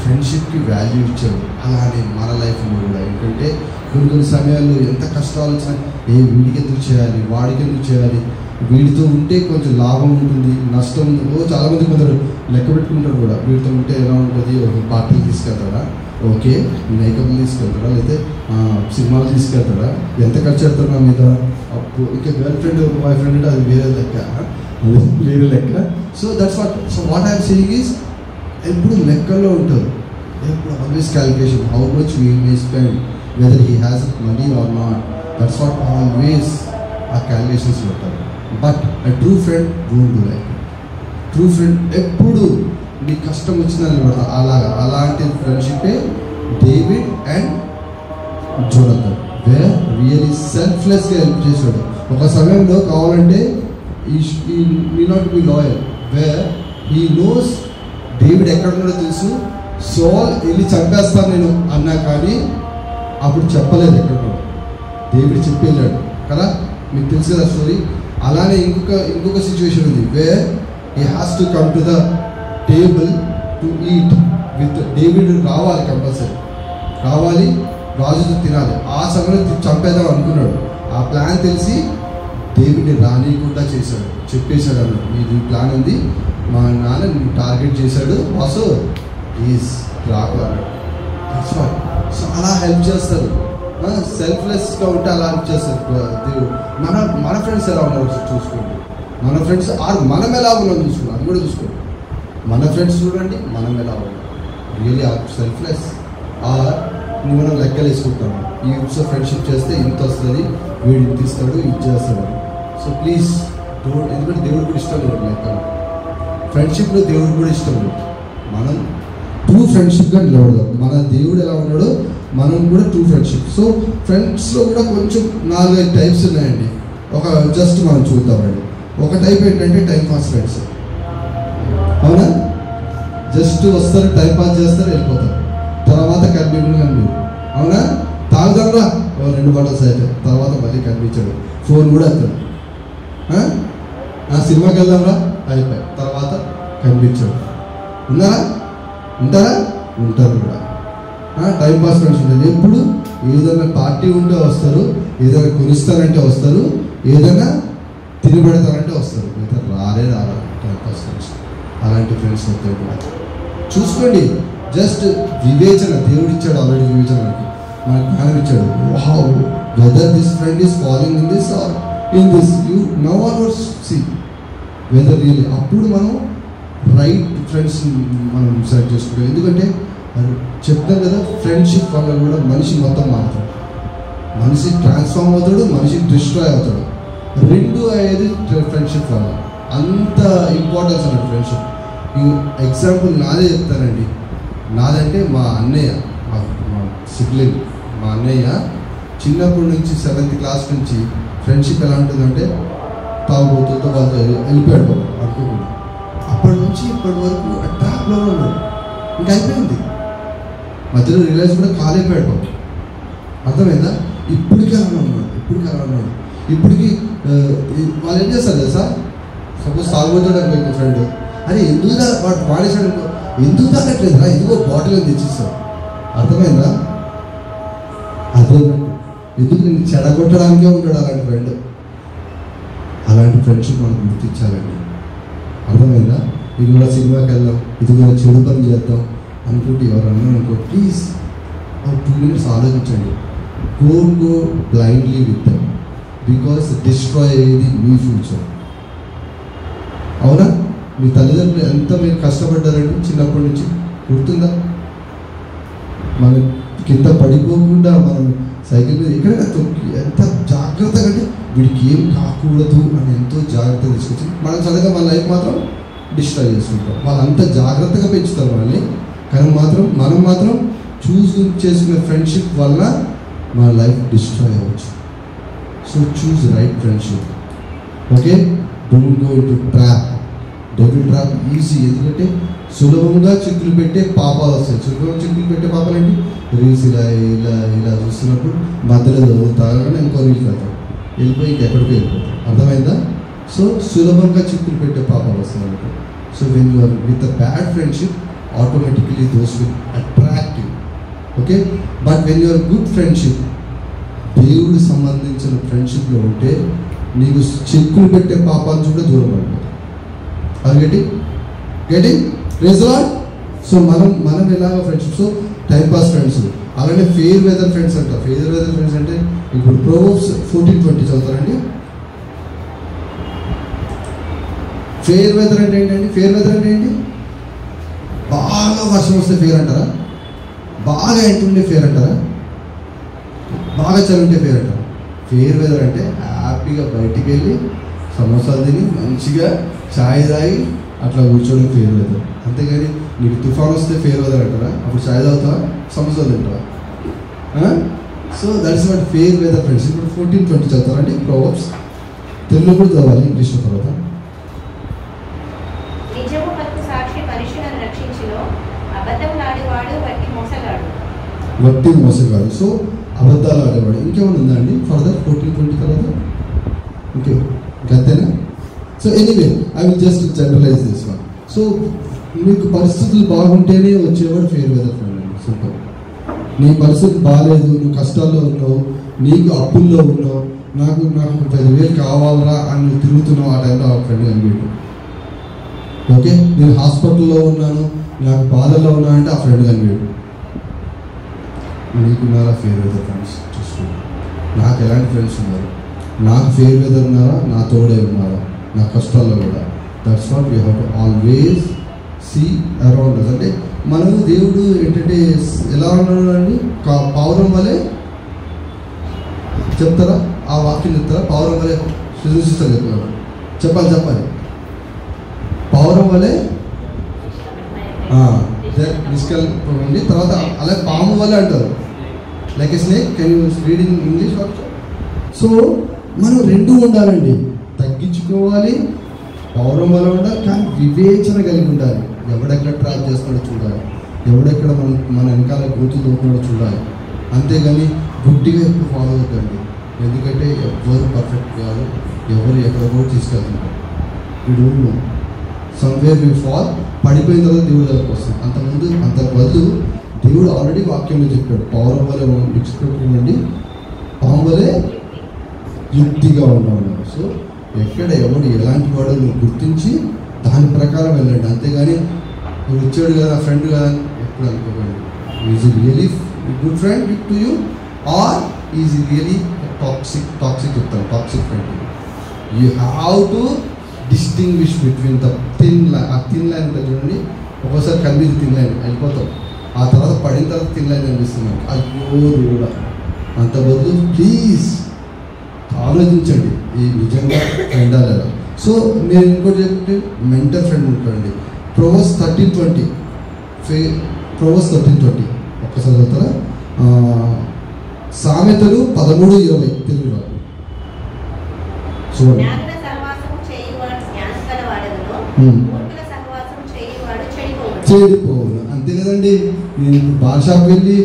ఫ్రెండ్షిప్కి వాల్యూ ఇచ్చాడు. అలానే మన లైఫ్లో కూడా ఏంటంటే కొన్ని సమయాల్లో ఎంత కష్టాలు వచ్చినా వీడికి ఎందుకు చేయాలి, వాడికి ఎందుకు చేయాలి, వీడితో ఉంటే కొంచెం లాభం ఉంటుంది, నష్టం ఉంటుంది. చాలామంది కొందరు లెక్క పెట్టుకుంటారు కూడా, వీడితో ఉంటే ఎలా ఉంటుంది, ఒక పార్టీకి తీసుకెళ్తాడా, ఓకే మేకప్ తీసుకెళ్తాడా, లేకపోతే సినిమాలు తీసుకెళ్తాడా, ఎంత ఖర్చు పెడతాడు నా మీద, అప్పుడు ఇంకా గర్ల్ ఫ్రెండ్ బాయ్ ఫ్రెండ్ అంటే అది వేరే లెక్క. So that's what I'm saying is ఎప్పుడు లెక్కల్లో ఉంటారు, ఎప్పుడు always calculation, how much we may spend, whether he has money or not. That's what always ఆ క్యాలిక్యులేషన్స్ పెట్టారు. But a true friend won't do like that. True friend ఎప్పుడు నీ కష్టం వచ్చినా నిలబడతారు. అలాంటి ఫ్రెండ్షిప్పే David and Jonathan. Where really సెల్ఫ్లెస్గా హెల్ప్ చేశాడు. ఒక సమయంలో కావాలంటే ఈ not be loyal, where he knows David ఎక్కడ ఉన్నాడో తెలుసు, సౌల్ వెళ్ళి చంపేస్తాను నేను అన్నా కానీ అప్పుడు చెప్పలేదు ఎక్కడ ఉన్నాడు, డేవిడ్ చెప్పేళ్ళాడు కదా, మీకు తెలుసు కదా స్టోరీ. అలానే ఇంకొక సిచ్యువేషన్ ఉంది, where he has to come to the table to eat with David. రావాలి, కంపల్సరీ రావాలి, రాజుతో తినాలి. ఆ సమయంలో చంపేద్దాం అనుకున్నాడు. ఆ ప్లాన్ తెలిసి డేవిడ్ని రానియకుండా చేశాడు, చెప్పేశాడు అన్నాడు, మీది ప్లాన్ ఉంది, మా నాన్న టార్గెట్ చేశాడు, బాసు ప్లీజ్ రాకు అన్నాడు. సో అలా హెల్ప్ చేస్తారు, సెల్ఫ్లెస్గా ఉంటే అలా హెల్ప్ చేస్తారు దేవుడు. మన ఫ్రెండ్స్ ఎలా ఉన్నారో చూసుకోండి, మన ఫ్రెండ్స్ మనం ఎలా ఉన్నాం చూసుకోండి, అది కూడా చూసుకోండి. మన ఫ్రెండ్స్ చూడండి మనం ఎలా ఉన్నాం, రియలీ ఆర్ సెల్ఫ్లెస్ ఆర్ మనం లెక్కలు వేసుకుంటాము. ఈ ఫ్రెండ్షిప్ చేస్తే ఇంత వస్తుంది, వీడు ఇంత ఇస్తాడు, ఇది చేస్తాడు. సో ప్లీజ్ డోంట్, ఎందుకంటే దేవుడు కూడా ఇష్టం లేదు లెక్కలు. ఫ్రెండ్షిప్లో దేవుడు కూడా ఇష్టం లేదు. మనం ట్రూ ఫ్రెండ్షిప్గా నిలబడదాం. మన దేవుడు ఎలా ఉన్నాడో మనం కూడా ట్రూ ఫ్రెండ్షిప్. సో ఫ్రెండ్స్లో కూడా కొంచెం 4-5 టైప్స్ ఉన్నాయండి. జస్ట్ మనం చూద్దామండి. ఒక టైప్ ఏంటంటే టైం పాస్ ఫ్రెండ్స్. అవునా? జస్ట్ వస్తారు, టైం పాస్ చేస్తారు, వెళ్ళిపోతారు, తర్వాత కనిపించడు. అవునా? తాగుదాంరా 2 బాటల్స్ అయితే తర్వాత మళ్ళీ కనిపించాడు, ఫోన్ కూడా వస్తాడు. సినిమాకి వెళ్దాంరా అయిపోయి తర్వాత కనిపించాడు. ఉంటారా? ఉంటారు కూడా. టైం పాస్ ఫ్రెండ్స్ ఉంటుంది. ఎప్పుడు ఏదైనా పార్టీ ఉంటే వస్తారు, ఏదైనా కొనిస్తారంటే వస్తారు, ఏదైనా తినబెడతారంటే వస్తారు, మిగతా రారు టైం పాస్ ఫ్రెండ్స్. అలాంటి ఫ్రెండ్స్ వస్తాయి కూడా చూసుకోండి. జస్ట్ వివేచన, దేవుడు ఇచ్చాడు ఆల్రెడీ వివేచనకి, మనకు జ్ఞానం ఇచ్చాడు. Whether this friend is following in this or in this, you know always see whether really. అప్పుడు మనం రైట్ ఫ్రెండ్స్ మనం సెలెక్ట్ చేసుకుంటాం. ఎందుకంటే చెప్తాను కదా, ఫ్రెండ్షిప్ వల్ల కూడా మనిషి మొత్తం మారుతాడు, మనిషి ట్రాన్స్ఫార్మ్ అవుతాడు, మనిషి డిస్ట్రాయ్ అవుతాడు. 2 అయ్యేది ఫ్రెండ్షిప్ వల్ల. అంత ఇంపార్టెన్స్ అన్నట్టు ఫ్రెండ్షిప్. ఎగ్జాంపుల్ నాదే చెప్తానండి. నాదంటే మా అన్నయ్య, మా సిబ్లింగ్, మా అన్నయ్య చిన్నప్పటి నుంచి 7th క్లాస్ నుంచి ఫ్రెండ్షిప్ ఎలా ఉంటుందంటే తాగుబోతులతో వాళ్ళతో వెళ్ళిపోయాడు అనుకోకుండా. అప్పటి నుంచి ఇప్పటి వరకు ఆ ట్రాప్లో ఉన్నాడు. ఇంకా అయిపోయింది, మధ్యలో రిలయన్స్ కూడా కాలైపోయాడు. అర్థమైందా? ఇప్పటికీ అలా ఉన్నాడు. ఇప్పటికీ వాళ్ళు ఏం చేస్తారు తెలుసా? సపోజ్ తాగుబోతాడు అనుకో ఫ్రెండ్, అరే ఎందుకు వాడు వాడేసాడు అనుకో, ఎందుకు తాగట్లేదురా, ఎందుకో బాటిల్ అని తెచ్చిస్తాడు. అర్థమైందా? అదే ఎందుకు నేను చెడగొట్టడానికే ఉంటాడు అలాంటి ఫ్రెండ్. అలాంటి ఫ్రెండ్షిప్ మనం గుర్తించాలండి. అర్థమైందా? ఇది కూడా సినిమాకి వెళ్దాం, ఇది కూడా చెడు పని చేద్దాం అనుకుంటే ఎవరన్నా అనుకో, ప్లీజ్ 2 minutes ఆలోచించండి. Go blindly with them, because destroy అయ్యేది మీ ఫ్యూచర్. అవునా? మీ తల్లిదండ్రులు ఎంత మీరు కష్టపడ్డారండి చిన్నప్పటి నుంచి, గుర్తుందా? మనం కింద పడిపోకుండా మనం సైకిల్ మీద ఎక్కడైనా తొక్కి ఎంత జాగ్రత్తగా, అంటే వీడికి ఏం కాకూడదు అని ఎంతో జాగ్రత్త తీసుకొచ్చి మనం చక్కగా మన లైఫ్ మాత్రం డిస్ట్రాయ్ చేసుకుంటాం. వాళ్ళు అంత జాగ్రత్తగా పెంచుతారు వాళ్ళని, కానీ మనం మాత్రం చూస్ చేసుకునే ఫ్రెండ్షిప్ వల్ల మన లైఫ్ డిస్ట్రాయ్ అవ్వచ్చు. So choose right friendship. Okay, don't go into trap. Devil trap easy, ఎందుకంటే సులభంగా చిక్కులు పెట్టే పాపాలు వస్తాయి. సులభంగా చిక్కులు పెట్టే పాపాలు ఏంటి? రీల్స్ ఇలా చూస్తున్నప్పుడు మధ్యలో తాగగానే ఇంకో రీల్కి వెళ్తాం, వెళ్ళిపోయి ఇంకెక్కడికి వెళ్ళిపోతాం. అర్థమైందా? సో సులభంగా చిక్కులు పెట్టే పాపాలు వస్తాయి మనకు. So when you are with a bad friendship, automatically those will attract you. Okay, but when your good friendship, దేవుడికి సంబంధించిన ఫ్రెండ్షిప్లో ఉంటే నీకు చెక్కులు పెట్టే పాపాలను కూడా దూరం పడిపోతాయి. అది getting praise the Lord. So మనం ఎలాగ ఫ్రెండ్షిప్, సో టైంపాస్ ఫ్రెండ్స్, అలానే ఫెయిర్ వెదర్ ఫ్రెండ్స్ అంట. ఫెయిర్ వెదర్ ఫ్రెండ్స్ అంటే ఇప్పుడు ప్రోవర్బ్స్ 14:20 చదువుతారండి. ఫెయిర్ వెదర్ అంటే ఏంటండి? ఫెయిర్ వెదర్ అంటే ఏంటి? బాగా వర్షం వస్తే ఫెయిర్ అంటారా? బాగా ఎంటుండే ఫెయిర్ అంటారా? బాగా చలి ఉంటే ఫెయిర్ అంటారా? ఫెయిర్ వెదర్ అంటే హ్యాపీగా బయటికి వెళ్ళి సమోసాలు తిని మంచిగా ఛాయ్ తాగి అట్లా కూర్చోవడం ఫెయిర్ వెదర్. అంతేగాని నీకు తుఫాన్ వస్తే ఫెయిర్ వెదర్ అంటారా? అప్పుడు ఛాయ్ తాగుతావా, సమోసాలు తింటావా? So that's what fair weather friends. ఇప్పుడు 14:20 చదువుతారండి ప్రోవర్బ్స్. తెలుగు కూడా చదవాలి, ఇంగ్లీష్ తర్వాత. నిజము పలుకు సాక్షి మనుషులను రక్షించును, అబద్ధములాడేవాడు వట్టి మోసగాడు. సో అబద్ధాలు ఆడేవాడు. ఇంకేమైనా ఉందా అండి ఫర్దర్ 14:20 తర్వాత? ఇంకంతేనా? So anyway I will just generalise this one. So మీకు పరిస్థితులు బాగుంటేనే వచ్చేవాడు ఫెయిర్ వెదర్ ఫ్రెండ్ అండి. సింపుల్. నీ పరిస్థితి బాగాలేదు, నువ్వు కష్టాల్లో ఉన్నావు, నీకు అప్పుల్లో ఉన్నావు, నాకు 10,000 కావాలరా అని నువ్వు తిరుగుతున్నావు, ఆ టైంలో ఆ ఫ్రెండ్ కనిపించు. ఓకే, నేను హాస్పిటల్లో ఉన్నాను, నాకు బాధల్లో ఉన్నా అంటే ఆ ఫ్రెండ్ కనిపించు. నీకున్నారా ఫెయిర్ వెదర్ ఫ్రెండ్స్? చూసుకోండి. నాకు ఎలాంటి ఫ్రెండ్స్ ఉన్నారు? నాకు ఫెయిర్ వెదర్ ఉన్నారా? నా తోడే ఉన్నారా నా కష్టాల్లో కూడా? That's what we have to always see around us. అంటే మనము దేవుడు ఏంటంటే ఎలా ఉన్నాడు అండి? పావురం వలె చెప్తారా? ఆ వాక్యం చెప్తారా? పావురం వలె సృజిస్తారు చెప్తున్నారు. చెప్పాలి. పావురం వలె తీసుకెళ్ళండి. తర్వాత అలాగే పాము వల్ల అంటారు, like a snake. Can you read in English also? So మనం రెండు ఉండాలండి, తగ్గించుకోవాలి, పౌరం వల్ల ఉండాలి, కానీ వివేచన కలిగి ఉండాలి. ఎవడెక్కడ ట్రాప్ చేస్తున్నాడో చూడాలి, ఎవడెక్కడ మన వెనకాల గోతులు దొరుకుతున్నాడో చూడాలి. అంతేగాని గుడ్డిగా ఎప్పుడు ఫాలో అవుతుంది. ఎందుకంటే ఎవరు పర్ఫెక్ట్ కాదు, ఎవరు ఎక్కడ కూడా తీసుకెళ్తున్నారు. వీడు సమ్వేర్ వి ఫాల్, పడిపోయిన తర్వాత దేవుడు దగ్గరకు వస్తుంది. అంత బదులు దేవుడు ఆల్రెడీ వాక్యంలో చెప్పాడు, పౌరం వలె విడిచిపెట్టుకోండి, పాము వలె యుక్తిగా ఉన్నాడు. సో ఎక్కడ ఎవడు ఎలాంటి వాడో నువ్వు గుర్తించి దాని ప్రకారం వెళ్ళండి. అంతేగాని నువ్వు ఇచ్చాడు కదా ఫ్రెండ్ కదా ఎప్పుడు అనుకోకండి. Is really good friend to you or is really toxic చెప్తాను, toxic friend. You have to distinguish between the thin line. ఆ థిన్ లైన్ ఉంటుంది చూడండి, ఒక్కోసారి కనిపించి థిన్ లైన్ వెళ్ళిపోతాం, ఆ తర్వాత పడిన తర్వాత థిన్ లైన్ అనిపిస్తున్నాం. అయ్యో కూడా అంత బదులు ప్లీజ్ ఆలోచించండి ఈ నిజంగా ఫ్రెండ్ లేదా. సో నేను ఇంకోటి చెప్తే మెంటల్ ఫ్రెండ్ ఉంటాడండి. ప్రోవర్బ్స్ 13:20 ఒక్కసారి చదువుతారా? సామెతలు 13:20 తెలుగులో చూడండి. చెడిపోవును. అంతే కదండి. నేను బార్ షాప్ వెళ్ళి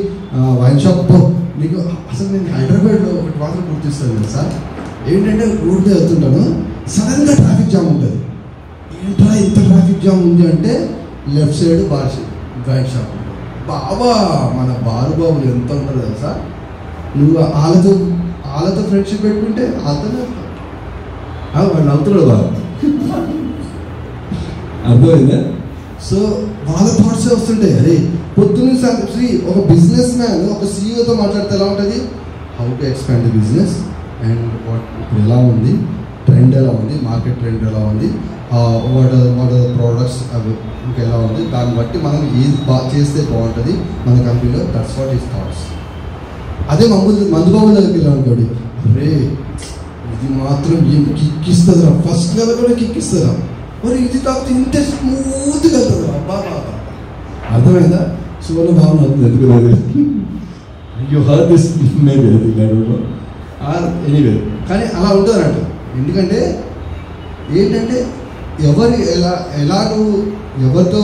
వైన్ షాప్ నీకు అసలు నేను హైదరాబాద్లో ఒకటి మాత్రం గుర్తిస్తాను కదా సార్, ఏంటంటే రోడ్డు వెళ్తుంటాను, సడన్గా ట్రాఫిక్ జామ్ ఉంటుంది. ఏంట్రా ఇంత ట్రాఫిక్ జామ్ ఉంది అంటే లెఫ్ట్ సైడ్ వైన్ షాప్. బాబా మన బారుబాబులు ఎంత ఉంటారు కదా సార్. నువ్వు వాళ్ళతో ఫ్రెండ్షిప్ పెట్టుకుంటే వాళ్ళతోనే వాళ్ళు నవ్వుతున్నాడు బాగా, అర్థమైందా? సో వాళ్ళ థాట్సే వస్తుంటాయి. అరే పొద్దున్న సాయంత్రం ఒక బిజినెస్ మ్యాన్ ఒక సీఈఓతో మాట్లాడితే ఎలా ఉంటుంది? How to expand the business and what ఇప్పుడు ఎలా ఉంది, ట్రెండ్ ఎలా ఉంది, మార్కెట్ ట్రెండ్ ఎలా ఉంది, వాట్ ప్రోడక్ట్స్ అవి ఇంకెలా ఉంది, దాన్ని బట్టి మనం ఏది చేస్తే బాగుంటుంది మన కంపెనీలో. That's what is thoughts. అదే మందుబాబు దగ్గరికి వెళ్ళాం అనుకోండి, అరే ఇది మాత్రం ఏం కిక్కిస్తుందిరా, ఫస్ట్ లెవెల్ కూడా కిక్కిస్తుందిరా, మరి ఇది తాగితే ఇంత స్మూత్గా వెళ్తుంది అబ్బా. అర్థమైందా? సువర్ణ భావన అవుతుంది. ఎందుకు you heard this maybe or anyway, కానీ అలా ఉంటుంది అన్నట్టు. ఎందుకంటే ఏంటంటే ఎలా నువ్వు ఎవరితో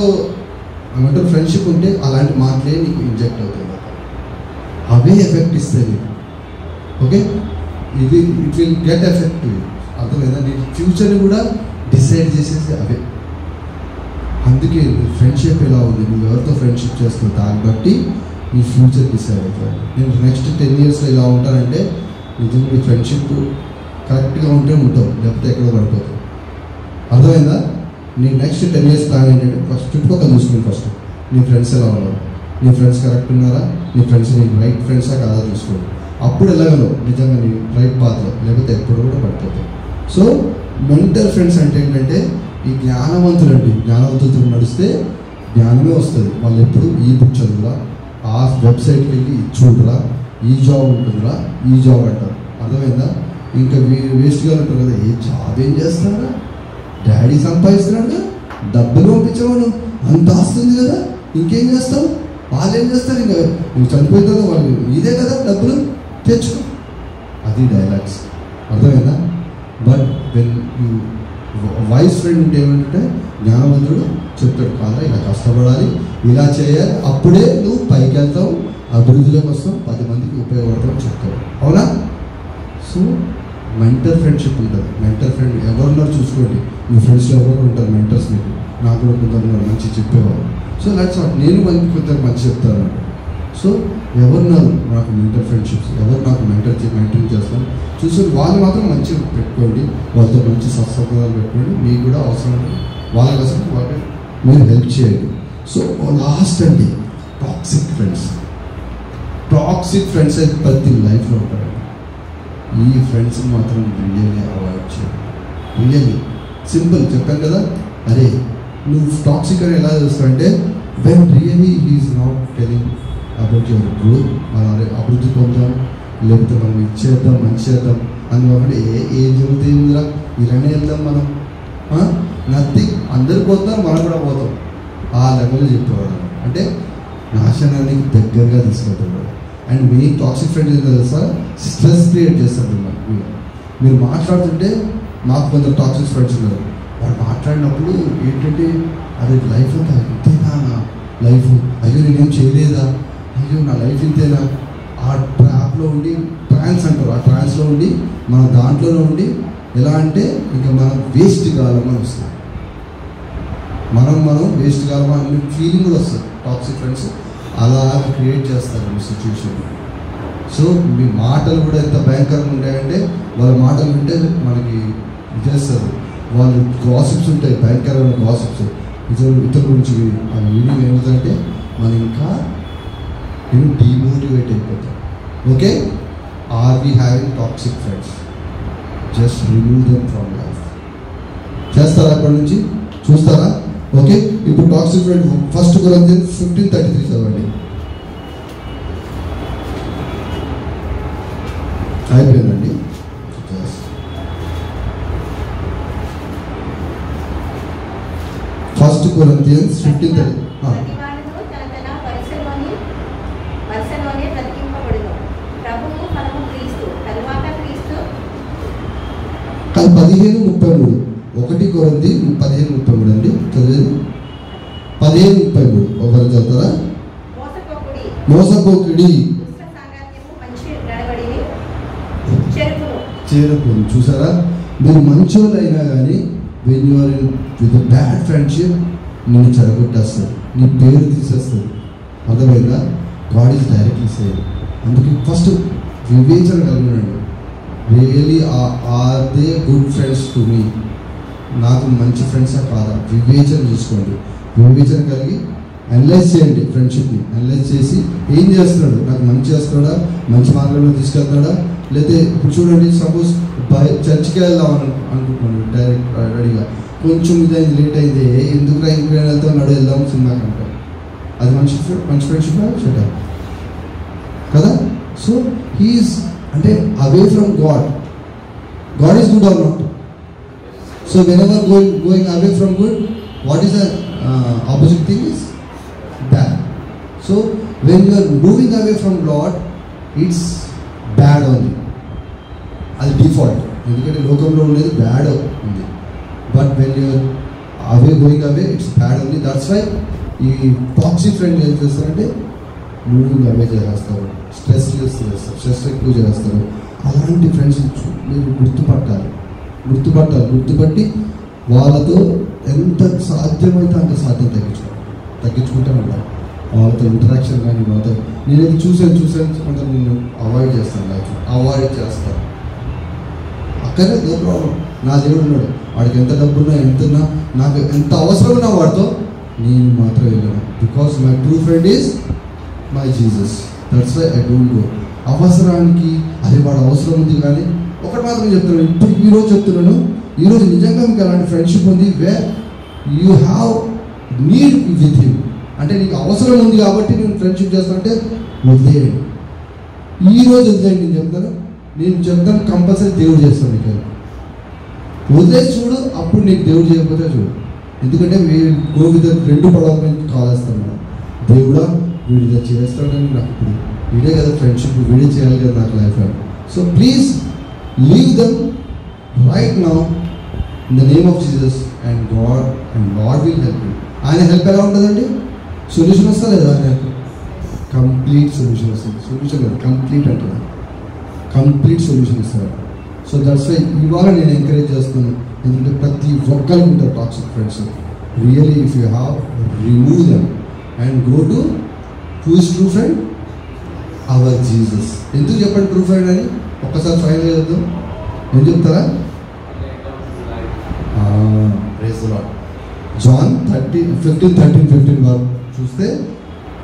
ఏమంటారు ఫ్రెండ్షిప్ ఉంటే అలాంటి మాటలే నీకు ఇంజెక్ట్ అవుతుంది, అవే ఎఫెక్ట్ ఇస్తుంది. Okay, it will get effect. అర్థమైందా? నీ ఫ్యూచర్ని కూడా డిసైడ్ చేసేసి అవే. అందుకే ఫ్రెండ్షిప్ ఎలా ఉంది, నువ్వు ఎవరితో ఫ్రెండ్షిప్ చేస్తావు దాన్ని బట్టి నీ ఫ్యూచర్ డిసైడ్ అవుతుంది. నేను నెక్స్ట్ 10 yearsలో ఇలా ఉంటానంటే నిజంగా నీ ఫ్రెండ్షిప్ కరెక్ట్గా ఉంటే ఉంటావు, లేకపోతే ఎక్కడో పడిపోతావు. అర్థమైందా? నీ నెక్స్ట్ 10 years ప్లాన్ ఏంటంటే ఫస్ట్ చుట్టుపక్కల చూసుకుని, ఫస్ట్ నీ ఫ్రెండ్స్ ఎలా ఉన్నారు, నీ ఫ్రెండ్స్ కరెక్ట్ ఉన్నారా, నీ ఫ్రెండ్స్ నీ రైట్ ఫ్రెండ్సా కాదా చూసుకోండి. అప్పుడు ఎలాగలవు నిజంగా నీ రైట్ పాత్రలో, లేకపోతే ఎప్పుడు కూడా పడిపోతావు. సో మెంటల్ ఫ్రెండ్స్ అంటే ఏంటంటే ఈ జ్ఞానవంతులు అండి, జ్ఞానవంతులతో నడిస్తే జ్ఞానమే వస్తుంది. వాళ్ళు ఎప్పుడు ఈ బుక్ చదువురా, ఆ వెబ్సైట్కి వెళ్ళి చూడరా, ఈ జాబ్ ఉంటుందిరా, ఈ జాబ్ అంటారు. అర్థమైందా? ఇంకా వేస్ట్గా ఉంటారు కదా, ఏ జాబ్ ఏం చేస్తారా, డాడీ సంపాదిస్తున్నాడు, డబ్బులు పంపించమను, అంత వస్తుంది కదా, ఇంకేం చేస్తావు, వాళ్ళు ఏం చేస్తారు, ఇంకా నువ్వు చనిపోయిన తర్వాత వాళ్ళు ఇదే కదా డబ్బులు తెచ్చుకో, అది డైలాగ్స్. అర్థమైందా? But when you wise friend ఉంటే ఏమంటే జ్ఞానవంతుడు చెప్తాడు, కాదా ఇలా కష్టపడాలి, ఇలా చేయాలి, అప్పుడే నువ్వు పైకి వెళ్తావు, అభివృద్ధిలోకి వస్తావు, 10 మందికి ఉపయోగపడతావు చెప్తావు. అవునా? సో మెంటర్ ఫ్రెండ్షిప్ ఉంటుంది. మెంటర్ ఫ్రెండ్ ఎవరున్నారు చూసుకోండి, మీ ఫ్రెండ్స్లో ఎవరు ఉంటారు మెంటర్స్. మీకు నాకు కూడా కొంతమంది మంచి చెప్పేవారు. సో దట్స్ వాట్, నేను కొంత మంచి చెప్తాను. సో ఎవరున్నారు నాకు మెంటర్ ఫ్రెండ్షిప్స్, ఎవరు నాకు మెంటరింగ్ చేస్తాను చూసుకొని వాళ్ళు మాత్రం మంచిగా పెట్టుకోండి, వాళ్ళతో మంచి సత్సంబంధాలు పెట్టుకోండి. మీకు కూడా అవసరం వాళ్ళ కోసం వాళ్ళకి మీరు హెల్ప్ చేయండి. సో లాస్ట్ అండి టాక్సిక్ ఫ్రెండ్స్. టాక్సిక్ ఫ్రెండ్స్ అయితే ప్రతి లైఫ్లో ఉంటారు. ఈ ఫ్రెండ్స్ని మాత్రం రియల్లీ అవాయిడ్ చేయండి. రియల్లీ సింపుల్ చెప్పాను కదా. అరే నువ్వు టాక్సిక్ అని ఎలా చేస్తావంటే when really he is not telling about your growth, మనం అభివృద్ధి పొందాం, లేకపోతే మనం ఇచ్చేద్దాం మంచి చేద్దాం అని కాబట్టి ఏం జరుగుతుందిరా, ఇలానే వెళ్దాం మనం, నథింగ్, అందరు పోతున్నారు మనం కూడా పోతాం, ఆ లెవెల్లో చెప్పేవాడు. అంటే నాశనానికి దగ్గరగా తీసుకెళ్తాడు. అండ్ మీ టాక్సిక్ ఫ్రెండ్ ఏంటో తెలుసా, స్ట్రెస్ క్రియేట్ చేస్తారు. మీరు మాట్లాడుతుంటే మాకు కొందరు టాక్సిక్ ఫ్రెండ్స్ ఉన్నారు, వాళ్ళు మాట్లాడినప్పుడు ఏంటంటే అదే లైఫ్ అంతా ఇంతేనా, నా లైఫ్, అయ్యో నేనేం చేయలేదా, అయ్యో నా లైఫ్ ఇంతేనా, ఆ ట్రాప్లో ఉండి ట్రాన్స్ అంటారు, ఆ ట్రాన్స్లో ఉండి మన దాంట్లోనే ఉండి ఎలా అంటే ఇంకా మనం వేస్ట్ కావాలని వస్తుంది, మనం వేస్ట్ కావాలని అనే ఫీలింగ్ కూడా వస్తుంది. టాక్సిక్ ఫ్రెండ్స్ అలా క్రియేట్ చేస్తారు మీ సిచ్యువేషన్. సో మీ మాటలు కూడా ఎంత భయంకరంగా ఉంటాయంటే వాళ్ళ మాటలు వింటే మనకి చేస్తారు. వాళ్ళు గాసిప్స్ ఉంటాయి, భయంకరమైన గాసిప్స్ ఇతరుల గురించి. ఆ మీనింగ్ ఏమిటంటే మనం ఇంకా డిమోటివేట్ అయిపోతాం. Okay, are we having toxic friends? Just remove them from life. చేస్తారా అక్కడి నుంచి? చూస్తారా? ఓకే, ఇప్పుడు టాక్సిక్ ఫ్రెండ్ 1 Corinthians 15:33 చదవండి. అయిపోయిందండి. 1 Corinthians 15:30. అది 15:33. 1 Corinthians 15:33 అండి చదివేది. 15:33 ఒకరు చదువుతారా? మోసపోకుడి చేరుకుని. చూసారా, మీరు మంచోళ్ళు అయినా కానీ when you are with bad friendship నిన్ను చెడగొట్టేస్తారు, నీ పేరు తీసేస్తుంది. అర్థమైందా? God is directly saying. అందుకే ఫస్ట్ వివేచన కలిగినండి. Really are they good friends to me? నాకు మంచి ఫ్రెండ్సా కాదా? వివేచన చేసుకోండి. వివేచన కలిగి అనలైజ్ చేయండి. ఫ్రెండ్షిప్ని అనలైజ్ చేసి ఏం చేస్తున్నాడు, నాకు మంచి చేస్తున్నాడా, మంచి మార్గంలో తీసుకెళ్తున్నాడా, లేకపోతే ఇప్పుడు చూడండి, సపోజ్ చర్చికి వెళ్దాం అనుకుంటున్నాను డైరెక్ట్ రెడీగా, కొంచెం ఇదైంది, లేట్ అయింది, ఎందుకు ఇంకేం వెళ్తాం, నడు వెళ్దాం సినిమాకి అంటారు. అది మంచి ఫ్రెండ్షిప్ చెడ్డ కదా? సో హీఈస్ అంటే away from God. God is good or not? So when ever going away from good, what is the opposite thing is bad. So when you are moving away from Lord, it's bad only. అది default, ఎందుకంటే లోకంలో ఉండేది bad ఉంది. But when you're away going away, it's bad only. That's why ఈ toxic friend ఏం చేస్తారంటే moving away చేస్తారు, stress ఎక్కువ చేస్తారు. అలాంటి ఫ్రెండ్స్ మీరు గుర్తుపట్టి వాళ్ళతో ఎంత సాధ్యమైతే అంత సాధ్యం తగ్గించుకుంటూ ఉంటారు. వాళ్ళతో ఇంటరాక్షన్ కానీ వాళ్ళతో నేనైతే చూసాను కొంత నేను అవాయిడ్ చేస్తాను. అక్కడే నో ప్రాబ్లం. నా దేవుడు ఉన్నాడు, వాడికి ఎంత డబ్బున్నా ఎంతున్నా, నాకు ఎంత అవసరం ఉన్నా వాడితో నేను మాత్రం వెళ్ళాను. Because my true friend is my Jesus. That's why I don't go. అవసరానికి అది వాడు అవసరం ఉంది కానీ ఒకటి మాత్రం చెప్తున్నాను, ఇప్పుడు ఈరోజు చెప్తున్నాను, ఈరోజు నిజంగా మీకు అలాంటి ఫ్రెండ్షిప్ ఉంది where you have need with him. అంటే నీకు అవసరం ఉంది కాబట్టి నేను ఫ్రెండ్షిప్ చేస్తానంటే వదిలేయండి. ఈరోజు వదిలేయండి. నేను చెప్తాను కంపల్సరీ దేవుడు చేస్తాను. నీకు వదిలేసి చూడు, అప్పుడు నీకు దేవుడు చేయకపోతే చూడు. ఎందుకంటే వీడు గోవిద 2 పడవల మీద కాలేస్తాను మనం. దేవుడా వీడు ఇలా చేస్తాడని నాకు ఇప్పుడు వీడే కదా ఫ్రెండ్షిప్, వీడే చేయాలి కదా నాకు లైఫ్లో. So please leave dum right now in the name of Jesus and God will help you. ఆయన హెల్ప్ ఎలా ఉంటుందండి? సొల్యూషన్ వస్తా లేదా? ఆయన కంప్లీట్ సొల్యూషన్ వస్తుంది. సొల్యూషన్ లేదు, కంప్లీట్ అంటున్నాను, కంప్లీట్ సొల్యూషన్ ఇస్తారు. సో దట్స్ వై ఇవాళ నేను ఎంకరేజ్ చేస్తున్నాను. ఎందుకంటే ప్రతి ఒక్కరికి ఉంటారు toxic friends. Really if you have, remove them and go to who is true friend? Hour Jesus. ఎందుకు చెప్పండి ట్రూ ఫ్రెండ్ అని? ఒక్కసారి ఫైనల్ చేద్దాం. ఏం చెప్తారా? Praise the lord. జాన్ 15:13-15 వరకు చూస్తే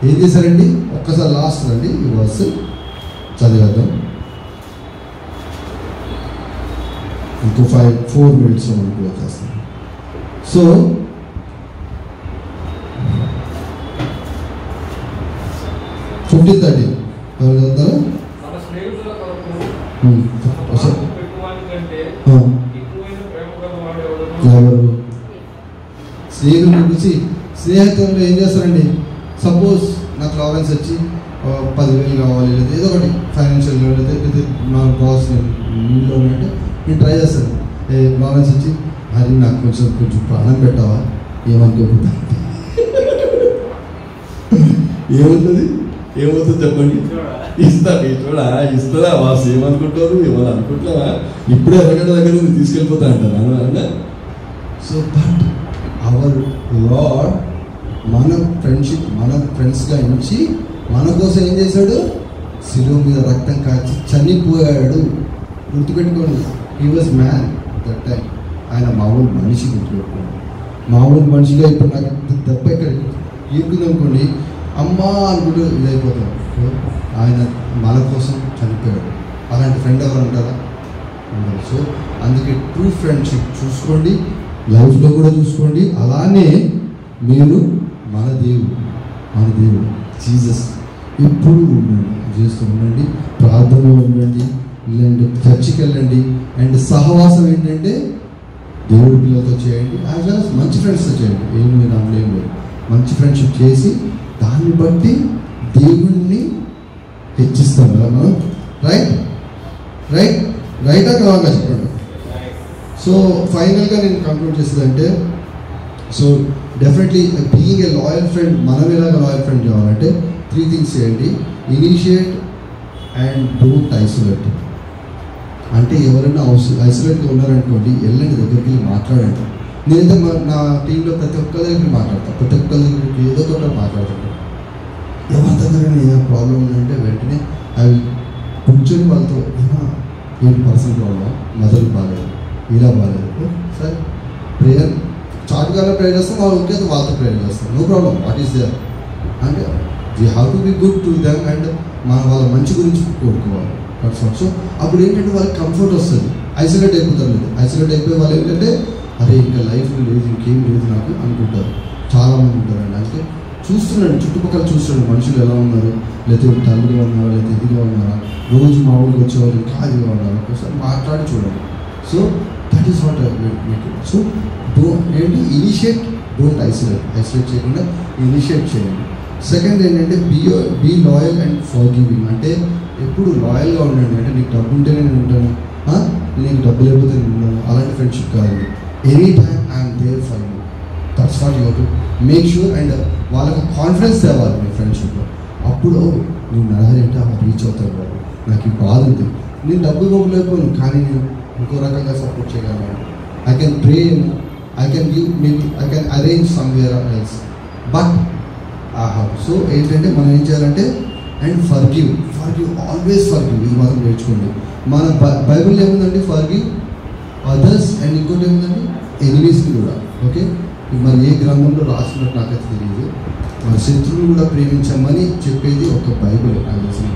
ఏం చేశారండి? ఒక్కసారి లాస్ట్ అండి ఈ వర్స్ చదివేద్దాం. ఇంకో 4 minutes మనకు వచ్చేస్తాం. సో 15:13 ఎవరు చదువుతారా? ఎవరు? స్నేహితుల గురించి. స్నేహితులు ఏం చేస్తారండి? సపోజ్ నాకు లారెన్స్ వచ్చి 10,000 కావాలి, లేదా ఏదో ఒకటి ఫైనాన్షియల్గా, లేదా నా బాస్ నీళ్ళు అంటే నేను ట్రై చేస్తాను. లారెన్స్ వచ్చి అది నాకు కొంచెం ప్రాణం పెట్టావా, ఏమనుకోకుండా ఏమవుతుంది చెప్పండి? ఇస్తా వాస్ ఏమనుకుంటారు, ఏమని అనుకుంటావా, ఇప్పుడే ఎరగడ దగ్గర తీసుకెళ్ళిపోతా అంటారు అన్న. సో బట్ అవర్ లార్డ్ మన ఫ్రెండ్స్గా ఎంచి మన కోసం ఏం చేశాడు? శిలువ మీద రక్తం కాచి చనిపోయాడు. గుర్తుపెట్టుకోండి, he was man that time. ఆయన మామూలు మనిషి. గుర్తుపెట్టుకోండి, మామూలు మనిషిగా ఇప్పుడు నాకు దెబ్బ ఇక్కడ ఈరుకుందనుకోండి, అమ్మా అనుకుంటూ ఇదైపోతాం. ఆయన మన కోసం చనిపోయాడు. అలాంటి ఫ్రెండ్ ఎవరు అంటారా? సో అందుకే ట్రూ ఫ్రెండ్షిప్ చూసుకోండి, లైఫ్లో కూడా చూసుకోండి. అలానే మీరు మన దేవుడు జీసస్ ఎప్పుడు చేస్తూ ఉండండి, ప్రార్థనలో ఉండండి, లేదంటే చర్చికి వెళ్ళండి. అండ్ సహవాసం ఏంటంటే దేవుడి పిల్లలతో చేయండి, యాజ్ వెల్ యాజ్ మంచి ఫ్రెండ్స్తో చేయండి. ఏమి దాంట్లో ఏం లేదు. మంచి ఫ్రెండ్షిప్ చేసి దాన్ని బట్టి దేవుణ్ణి హెచ్చిస్తాం కదా మనం. రైటా కావాలా చెప్పండి. సో ఫైనల్గా నేను కంక్లూడ్ చేసేదంటే, so definitely being a loyal friend, మనం ఎలాగ లాయల్ ఫ్రెండ్ కావాలంటే 3 things చేయండి. Initiate and don't isolate. అంటే ఎవరైనా ఐసోలేట్గా ఉన్నారనుకోండి, వెళ్ళండి, దగ్గరికి వెళ్ళి మాట్లాడండి. నేనైతే నా టీంలో ప్రతి ఒక్కరి దగ్గరికి మాట్లాడతాను, ప్రతి ఒక్కరి దగ్గరికి ఏదో ఒకటి మాట్లాడుతుంటాను. ఎవరి దగ్గర ఏదైనా ప్రాబ్లం ఉందంటే వెంటనే అవి కూర్చొని వాళ్ళతో ఏంటి పర్సనల్ ప్రాబ్లం, మదర్కి బాగాలేదు, ఇలా బాగాలేదు, సరే ప్రేయర్ చాటుగానే ప్రేయర్ చేస్తాం, వాళ్ళు ఓకే వాళ్ళతో ప్రేయర్ చేస్తాం, no problem, what is there అంటే we have to be good to them and వాళ్ళ మంచి గురించి కోరుకోవాలి. సో అప్పుడు ఏంటంటే వాళ్ళకి కంఫర్ట్ వస్తుంది, ఐసోలేట్ అయిపోతారు. లేదు ఐసోలేట్ అయిపోయి వాళ్ళు ఏంటంటే అరే ఇంకా లైఫ్ లేదు, ఇంకేం లేదు నాకు అనుకుంటారు. చాలామంది ఉంటారండి. అంటే చూస్తున్నాడు, చుట్టుపక్కల చూస్తున్నాడు మనుషులు ఎలా ఉన్నారు, లేకపోతే తల్లిగా ఉన్నారా, లేకపోతే ఇదిగా ఉన్నారా, రోజు మా ఊళ్ళకి వచ్చేవాళ్ళు ఇంకా ఇదిగా ఉన్నారు, ఒకసారి మాట్లాడి చూడండి. సో దట్ ఈస్ వాట్ మీకు. సో ఏంటి ఇనిషియేట్, డోంట్ ఐసోలేట్ చేయకుండా ఇనిషియేట్ చేయండి. సెకండ్ ఏంటంటే బీ లాయల్ అండ్ ఫర్గివింగ్. అంటే ఎప్పుడు లాయల్గా ఉండండి. అంటే నీకు డబ్బు ఉంటేనే నేను ఉంటాను, నీకు డబ్బు లేకపోతే నేను ఉన్నాను, అలాంటి ఫ్రెండ్షిప్ కాదు. Any time I'm there for you, that's what you to make sure. And వాళ్ళకి కాన్ఫిడెన్స్ తేవాలి మీ ఫ్రెండ్షిప్లో. అప్పుడు నేను నడవాలంటే అలా రీచ్ అవుతాను వాళ్ళు, నాకు ఈ బాధ ఉంది, నేను డబ్బు ఇవ్వలేకపోను కానీ నేను ఇంకో రకంగా సపోర్ట్ చేయగలను, I can pray, I can give, maybe I can arrange somewhere else, but so ఏంటంటే మనం ఏం చేయాలంటే అండ్ ఫర్గివ్ ఆల్వేస్ ఫర్గివ్. ఇది మాత్రం నేర్చుకోండి. మన బైబిల్ ఏముందండి, ఫర్గివ్ అదర్స్ అండ్ ఇంకోటి ఏముందండి ఎనిమీస్ని కూడా. ఓకే, మరి ఏ గ్రంథంలో రాసినట్టు నాకైతే తెలియదు. మన శత్రువులు కూడా ప్రేమించమని చెప్పేది ఒక బైబిల్ నాకు తెలిసిన.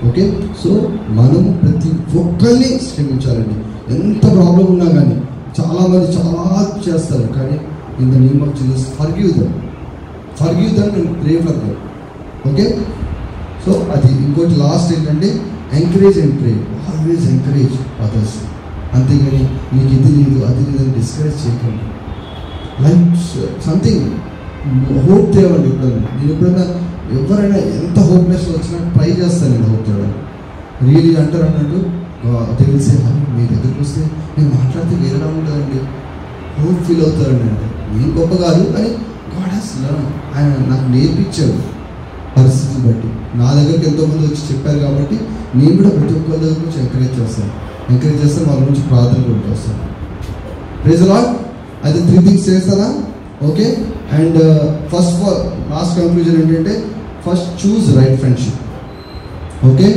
ఓకే, సో మనము ప్రతి ఒక్కరిని క్షమించాలండి. ఎంత ప్రాబ్లం ఉన్నా కానీ చాలామంది చాలా చేస్తారు, కానీ in the name of Jesus forgive them and pray for them. Okay, so అది. ఇంకోటి లాస్ట్ ఏంటంటే encourage and pray. Always encourage others, అంతేగాని నీకు ఇది లేదు అది లేదని డిస్కరేజ్ చేయకండి. లైక్ సంథింగ్ హోప్ తేవండి. నేను ఎప్పుడైనా ఎవరైనా ఎంత హోప్లెస్ వచ్చినా ట్రై చేస్తాను నేను హోప్ తేవడానికి. రియలీ అంటారు అన్నట్టు తెలిసే మీ దగ్గరికి వస్తే నేను మాట్లాడితే వేరేలా ఉంటుందండి, హోప్ ఫీల్ అవుతారండి. అంటే నేను గొప్ప కాదు, కానీ గాడ్ హస్ లర్న్, ఆయన నాకు నేర్పించాడు పరిస్థితిని బట్టి. నా దగ్గరికి ఎంతోమంది వచ్చి చెప్పారు కాబట్టి నేను కూడా ప్రతి ఒక్కరి దగ్గర నుంచి ఎంకరేజ్ చేస్తాను వాళ్ళ నుంచి ప్రార్థన కూడా చేస్తాను. Praise the Lord. అయితే 3 things చేస్తానా? Okay, and first last conclusion ఏంటంటే first choose right friendship. Okay,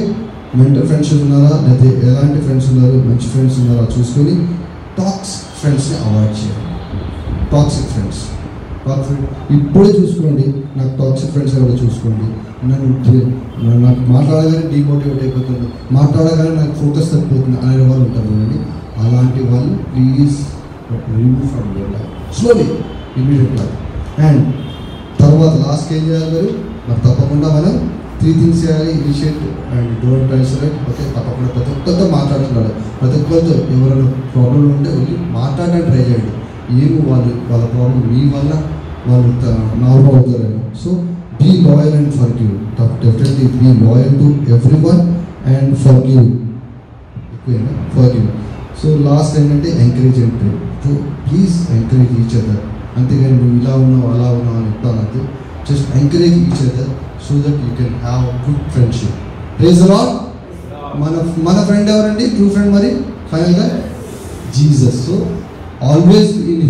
mental friendship ఉన్నారా, లేకపోతే ఎలాంటి ఫ్రెండ్స్ ఉన్నారు, మంచి ఫ్రెండ్స్ ఉన్నారా చూసుకొని టాక్సిక్ ఫ్రెండ్స్ని అవాయిడ్ చేయాలి. టాక్సిక్ ఫ్రెండ్స్ ఇప్పుడే చూసుకోండి. నాకు టాక్సిక్ ఫ్రెండ్స్ ఎవరో చూసుకోండి. నాకు మాట్లాడగానే డిమోటివేట్ అయిపోతుంది, మాట్లాడగానే నాకు ఫోకస్ తగ్గిపోతుంది అనే వాళ్ళు ఉంటారు కదండి. అలాంటి వాళ్ళు please remove from your life slowly, ఇమీడియట్గా. అండ్ తర్వాత లాస్ట్కి ఏం చేయాలి మరి తప్పకుండా మనం 3 things చేయాలి. Initiate and don't isolate. Okay, తప్పకుండా ప్రతి ఒక్కరితో మాట్లాడుతున్నాడు. ప్రతి ఒక్కరితో ఎవరైనా ప్రాబ్లం ఉంటే వెళ్ళి మాట్లాడడానికి ట్రై చేయండి. ఏమో వాళ్ళ ప్రాబ్లం మీ వల్ల వాళ్ళు నార్మల్ అవుతారేమో. So be loyal and forgive. Definitely be loyal to everyone and forgive. ఎక్కువైనా ఫర్గివ్. సో లాస్ట్ ఏంటంటే encourage and pray. So please encourage each other. అంతేగాని నువ్వు ఇలా ఉన్నావు అలా ఉన్నావు అని చెప్తాను. Just encourage each other so that you can have good friendship. Praise the Lord. మన ఫ్రెండ్ ఎవరండి? ట్రూ ఫ్రెండ్ మరి ఫైనల్గా Jesus. So always in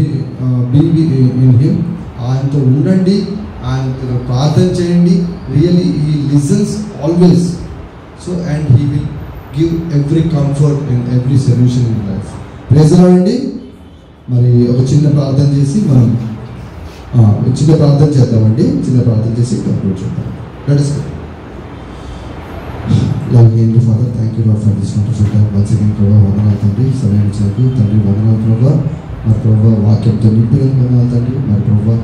him. ఆయనతో ఉండండి, ఆయనతో ప్రార్థన చేయండి. Really he listens always. So and he will give every comfort and every solution in life. Praise the Lord అండి. మరి ఒక చిన్న ప్రార్థన చేసి మనం చిన్న ప్రార్థన చేద్దామండి. చిన్న ప్రార్థన చేసి కంక్లూడ్ చేద్దాం. Let us go. Loving Father, thank you Lord for this wonderful time. Once again, ప్రభా వందనాలు తండ్రి, సమయం ఇచ్చినందుకు తండ్రి వందనాలు ప్రభా. మరి ప్రభా వాక్యంతో నింపినందుకు వందనాలు తండ్రి. మరి ప్రభా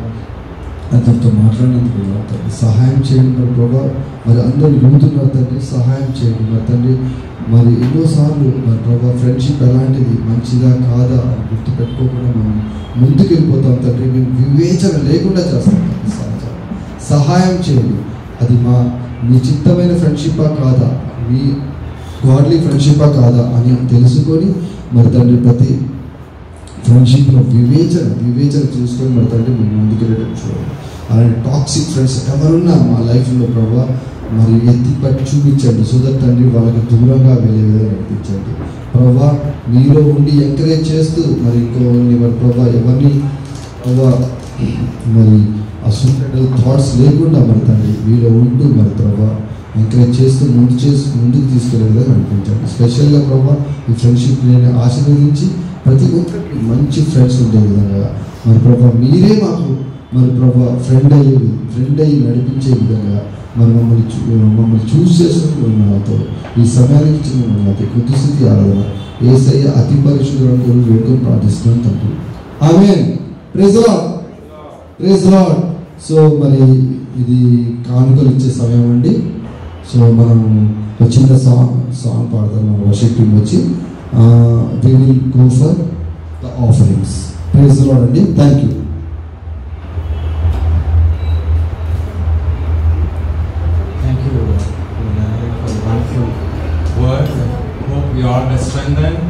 అందరితో మాట్లాడినందుకు తండ్రి సహాయం చేయండి. మరి ప్రభా మరి అందరూ యూతున్నారు తండ్రి, సహాయం చేయండి. మరి తండ్రి మరి ఎన్నోసార్లు మరి ప్రభా ఫ్రెండ్షిప్ ఎలాంటిది, మంచిదా కాదా అని గుర్తుపెట్టుకోకుండా మనం ముందుకు వెళ్ళిపోతాం తండ్రి. మేము వివేచన లేకుండా చేస్తాం తండ్రి. సహాయం చేయండి. అది మీ చిత్తమైన ఫ్రెండ్షిప్పా కాదా, మీ గాడ్లీ ఫ్రెండ్షిప్పా కాదా అని తెలుసుకొని మరి తండ్రి ప్రతి ఫ్రెండ్షిప్లో వివేచన చూసుకొని మరి తండ్రి మేము ముందుకు వెళ్ళేటట్టు చూడాలి. అలాంటి టాక్సిక్ ఫ్రెండ్స్ ఎవరున్నా మా లైఫ్లో ప్రభావ మరి ఎత్తిపట్టి చూపించండి. సో దట్ తండ్రి వాళ్ళకి దూరంగా వెళ్ళే విధంగా నడిపించండి ప్రభా. మీలో ఉండి ఎంకరేజ్ చేస్తూ మరి ఇంకోని మరి ప్రభా ఎవరిని ప్రభా మరి అసూసైడల్ థాట్స్ లేకుండా మరి తండ్రి మీలో ఉంటూ మరి ప్రభా ఎంకరేజ్ చేస్తూ ముందుకు తీసుకెళ్ళేలా నడిపించండి. స్పెషల్గా ప్రభావ ఈ ఫ్రెండ్షిప్ నేను ఆశీర్వదించి ప్రతి ఒక్కరికి మంచి ఫ్రెండ్స్ ఉండే విధంగా మరి ప్రభావ మీరే మాకు మరి ప్రభావ ఫ్రెండ్ అయ్యి నడిపించే విధంగా మరి మమ్మల్ని చూస్ చేసుకుని నాతో ఈ సమయానికి ఇచ్చిన నాతో కృతజ్ఞత ఆరాధన యేసయ్య అతి పరిశుద్ధులను వేడుకొని ప్రార్థిస్తున్నాను తండ్రి. ఆమేన్. Praise lord. సో మరి ఇది కానుకలు ఇచ్చే సమయం అండి. సో మనం ఒక చిన్న సాంగ్ పాడతాం. వర్షిప్ టీమ్ వచ్చి we will go for the offerings. Praise Lord అండి. Thank you. Word. Hope we all are strengthened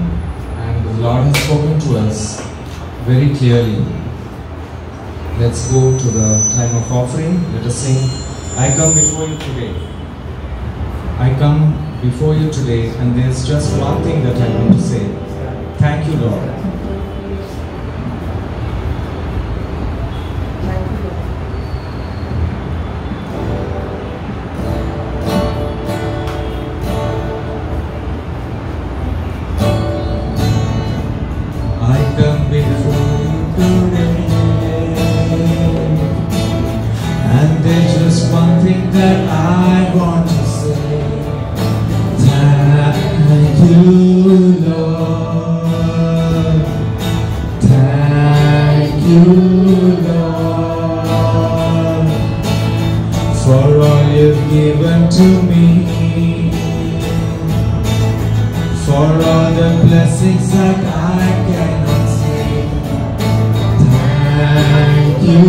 and the Lord has spoken to us very clearly. Let's go to the time of offering. Let us sing, I come before you today. I come before you today, and there's just one thing that I want to say. Thank you, Lord. That I want to say, thank you, Lord. Thank you, Lord, for all you've given to me, for all the blessings that I cannot say. Thank you,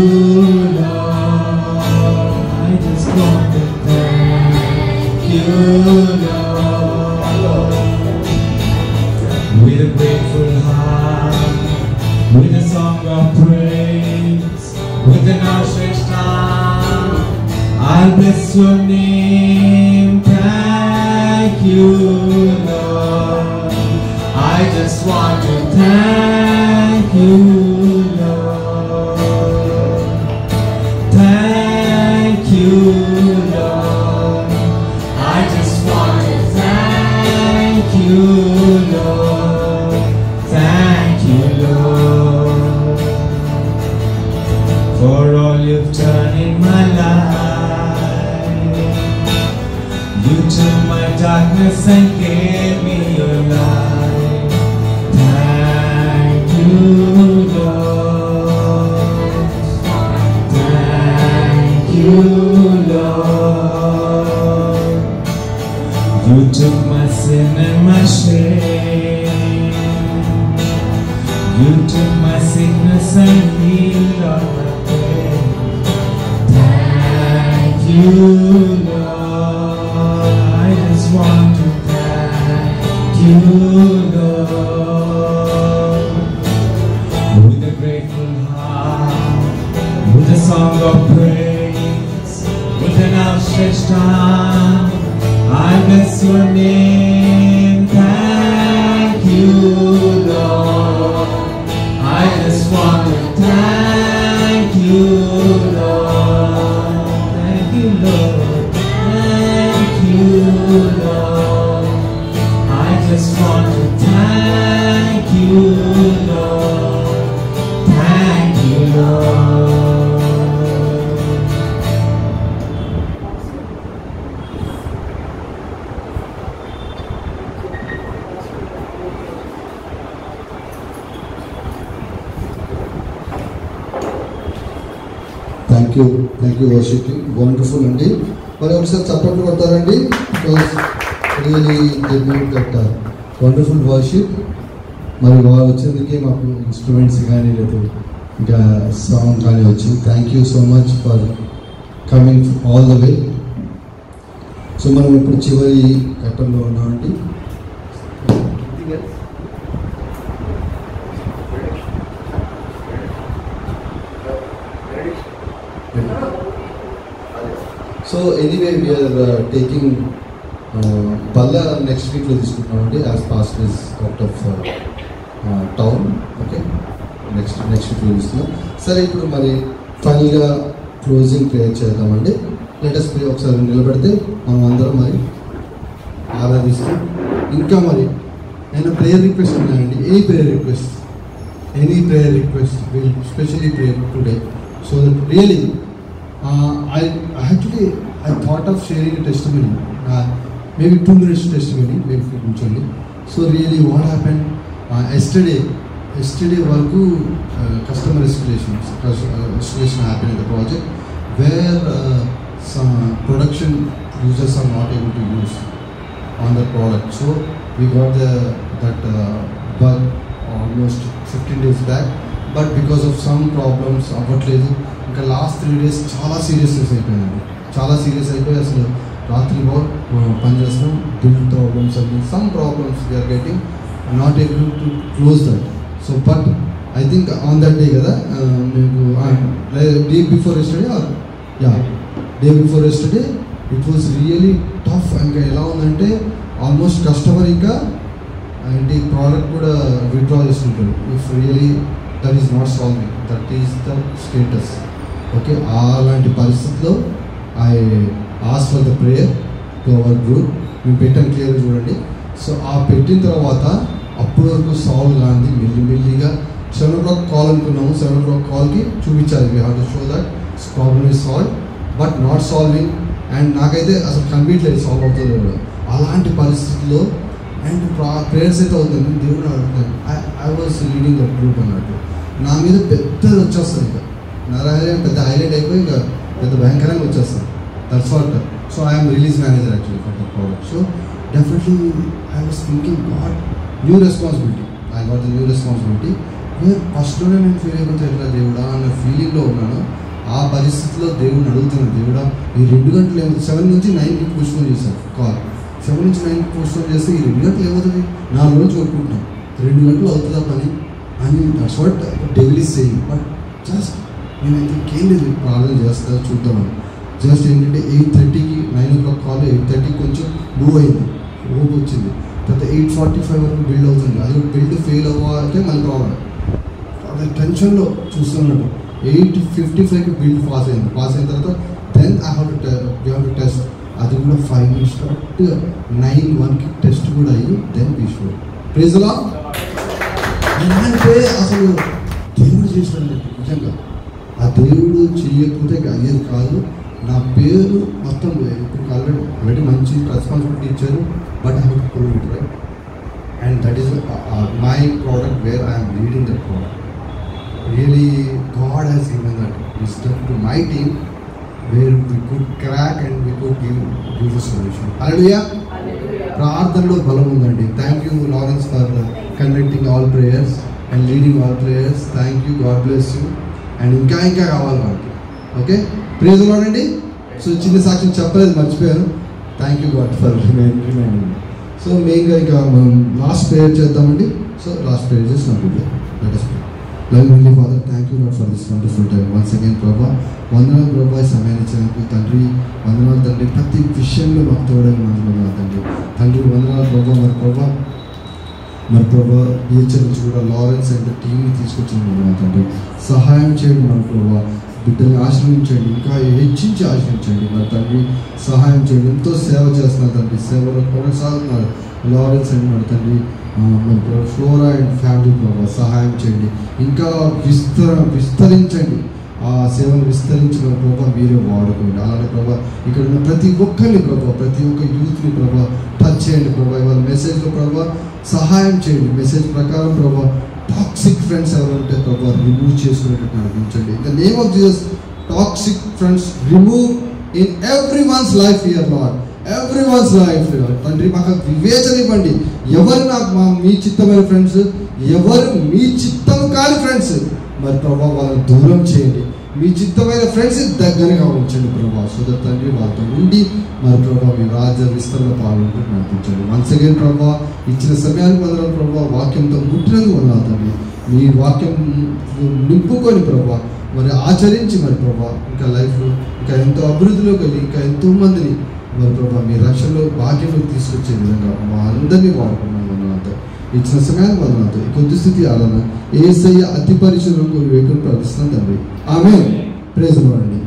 Lord. I just want to thank you, Lord, with a grateful heart, with a song of praise, with an outstretched arm, I'll bless your name. Thank you, Lord. I just want to thank you, Lord. Thank you, Lord. I just want to thank you, Lord. Thank you, Lord, for all you've done in my life. You took my darkness and gave me your light. Thank you, Lord. Thank you, Lord. You took my sin and my shame. You took my sickness and healed all my pain. Thank you, Lord. I just want to thank you, Lord, with a grateful heart, with a song of praise, with an outstretched arm, I bless your name. Thank you, Lord. I just want to thank you, Lord. Thank you, Lord. Thank you, Lord. I just want to thank you, Lord. Thank you, Lord. Thank you worship. Wonderful అండి. మరి ఒకసారి చప్పట్లు కొడతారండి. Really that wonderful worship. మరి వాళ్ళు వచ్చేందుకే మాకు instruments కానీ లేదు ఇంకా సాంగ్ కానీ వచ్చింది. Thank you so much for coming all the way. So మనం ఇప్పుడు చివరి ఘట్టంలో ఉన్నామండి. సో ఎనీవే వీఆర్ టేకింగ్ బల్ల నెక్స్ట్ వీక్లో తీసుకుంటున్నామండి. As past is out of town. Okay, next వీక్లో తీసుకున్నాం. సరే, ఇప్పుడు మరి ఫైనల్గా క్లోజింగ్ ప్రేయర్ చేద్దామండి. లేటెస్ట్ ప్రే ఒకసారి నిలబెడితే మనం అందరం మరి ఆరాధిస్తూ ఇంకా మరి నేను ప్రేయర్ రిక్వెస్ట్ ఉన్నాయండి. Any prayer request will specially pray today. So that really I thought of sharing a testimony, maybe 2 minutes testimony, maybe కూర్చోండి. So really what happened yesterday వరకు customer escalation happened in the project where some production users are not able to use on the product. So we got that bug almost 15 days back, but because of some problems అవ్వట్లేదు. ఇంకా last 3 days చాలా serious అయిపోయిందండి. అసలు రాత్రి పని చేస్తాం, build problems అన్ని some problems we are getting not able to close that. So but I think on that day కదా మీకు day before yesterday it was really tough. ఇంకా ఎలా ఉందంటే ఆల్మోస్ట్ కస్టమర్ ఇంకా ఏంటి ప్రోడక్ట్ కూడా విత్డ్రా చేసుకుంటారు. If really that is not solving, that is the status. Okay, అలాంటి పరిస్థితిలో I ask for the prayer to our group. మేము పెట్టాం క్లియర్గా చూడండి. సో ఆ పెట్టిన తర్వాత అప్పటి వరకు సాల్వ్ కాంది మెల్లిగా 7 o'clock కాల్ అనుకున్నాము. 7 o'clock కాల్కి చూపించాలి, we have to show that problem is solve, but not solving. And నాకైతే అసలు కనిపించలేదు సాల్వ్ అవుతుంది కూడా. అలాంటి పరిస్థితుల్లో అండ్ ప్రేయర్స్ అయితే అవుతుంది, దేవుడు అడుగుతాను. I was leading the group అన్నట్టు. నా మీద పెద్దది వచ్చేస్తుంది, ఇంకా నారాయణ పెద్ద హైలైట్ అయిపోయి ఇంకా పెద్ద భయంకరంగా వచ్చేస్తాను. That's what. So I'm release manager actually for the product. So definitely I was thinking got new responsibility. I got the new responsibility. ఫస్ట్లోనే నేను ఫీల్ అయిపోతే ఎట్లా దేవుడా అన్న ఫీలింగ్లో ఉన్నాను. ఆ పరిస్థితిలో దేవుడిని అడుగుతున్నాను, దేవుడా ఈ 2 గంటలు ఏమవుతుంది? 7 నుంచి 9కి పోస్ట్పోన్ చేశాను కాల్. 7 నుంచి 9కి పోస్ట్పోన్ చేస్తే ఈ 2 గంటలు ఏమవుతుంది? 4 రోజులు కొట్టుకుంటాం, 2 గంటలు అవుతుందా పని అని. That's what devil is saying. But just నేనైతే ఇంకేం లేదు, ప్రార్థన చేస్తా చూద్దామని. జస్ట్ ఏంటంటే 8:30కి 9 o'clock కాల్, 8:30కి కొంచెం మూవ్ అయింది, హోప్ వచ్చింది. తర్వాత 8:45 వరకు బిల్డ్ అవుతుంది. అది బిల్డ్ ఫెయిల్ అవ్వాలంటే మళ్ళీ ప్రాబ్లం. అది టెన్షన్లో చూస్తున్నాడు. 8:55కి బిల్డ్ పాస్ అయిన తర్వాత then I have to test. అది కూడా 5 minutes కరెక్ట్గా 9:01కి టెస్ట్ కూడా అయ్యి దెన్ తీసుకోండి. ప్రైజ్ లా. అంటే అసలు దేవుడు చేసినట్టు నిజంగా ఆ దేవుడు చేయకపోతే అయ్యేది కాదు. నా పేరు మొత్తం ఇప్పుడు ఆల్రెడీ మంచి రెస్పాన్సిబిలిటీ ఇచ్చారు, but I have to prove it right. And that is my product where I'm leading that product. Really God has given that wisdom to my team where we could crack and we could give the solution. Hallelujah. ప్రార్థనలో బలం ఉందండి. Thank you Lawrence for conducting all prayers and leading all prayers. Thank you, God bless you. And ఇంకా కావాలి మనకి. Okay, praise the Lord అండి. So చిన్న సాక్ష్యం చెప్పలేదు, మర్చిపోయాను. Thank you God for reminding. So మెయిన్గా ఇక మనం లాస్ట్ ప్రేయర్ చేద్దామండి. సో లాస్ట్ ప్రేయర్ చేసి నాకు let us pray. Loving Father, thank you Lord for this wonderful time. Once again ప్రభా వందనాలు ప్రభా, సమయాన్ని ఇచ్చినందుకు తండ్రి వందనాలు తండ్రి. ప్రతి విషయంలో మాకు తోడని వందనాలు తండ్రి వందనాలు ప్రభా. మరి ప్రభా బిహెచ్ఎల్ నుంచి కూడా లారెన్స్ అండ్ టీంని తీసుకొచ్చిన తండ్రి సహాయం చేయండి మన ప్రభా. బిడ్డల్ని ఆశ్రయించండి, ఇంకా హెచ్చించి ఆశ్రయించండి మరి తండ్రి. సహాయం చేయండి. ఎంతో సేవ చేస్తున్నారు తండ్రి, సేవలో కొనసాగుతున్నారు లారెన్స్ అండ్ మరి తండ్రి. మరి ఫ్లోరా అండ్ ఫ్యామిలీ ప్రభావ సహాయం చేయండి. ఇంకా విస్తరించండి, ఆ సేవను విస్తరించిన ప్రభావ మీరే వాడుకోండి. అలానే ప్రభావ ఇక్కడ ఉన్న ప్రతి ఒక్కరిని ప్రభావ, ప్రతి ఒక్క యూత్ని ప్రభావ టచ్ చేయండి ప్రభావ. ఇవాళ మెసేజ్లో ప్రభావ సహాయం చేయండి. మెసేజ్ ప్రకారం ప్రభావ టాక్సిక్ ఫ్రెండ్స్ ఎవరంటే ప్రభావ రిమూవ్ చేసుకునేటట్టు నడిపించండి. In the name of Jesus toxic friends remove in everyone's life here lord, everyone's life తండ్రి. మాకు వివేచన ఇవ్వండి. ఎవరు నాకు మీ చిత్తమైన ఫ్రెండ్స్, ఎవరు మీ చిత్తం కాని ఫ్రెండ్స్ మరి ప్రభావ వాళ్ళని దూరం చేయండి. మీ చిత్తమైన ఫ్రెండ్స్ దగ్గరగా ఉంచండి ప్రభావ. సో దట్ తండ్రి వాళ్ళతో ఉండి మరి ప్రభావ మీ రాజ్య విస్తరణ పాల్గొంటూ నడిపించండి. వన్స్ అగైన్ ప్రభావ ఇచ్చిన సమయానికి వందనాలు ప్రభావ. వాక్యంతో ముట్టినందుకు వందనాలు తండ్రి. మీ వాక్యం నింపుకొని ప్రభావ మరి ఆచరించి మరి ప్రభావ ఇంకా లైఫ్లో ఇంకా ఎంతో అభివృద్ధిలోకి వెళ్ళి ఇంకా ఎంతో మందిని మరి ప్రభావ మీ రక్షణలో భాగ్యంలోకి తీసుకొచ్చే విధంగా మా అందరినీ వాడుకున్నాం. వందనాలతో ఇచ్చిన సమయానికి వందనాలతో ఈ కొద్ది స్థితి ఆదరణ యేసయ్య అతి పరిశుద్ధులకు వేకుని ప్రార్థిస్తున్నాం తండ్రి. ఆమేన్. Praise the lord.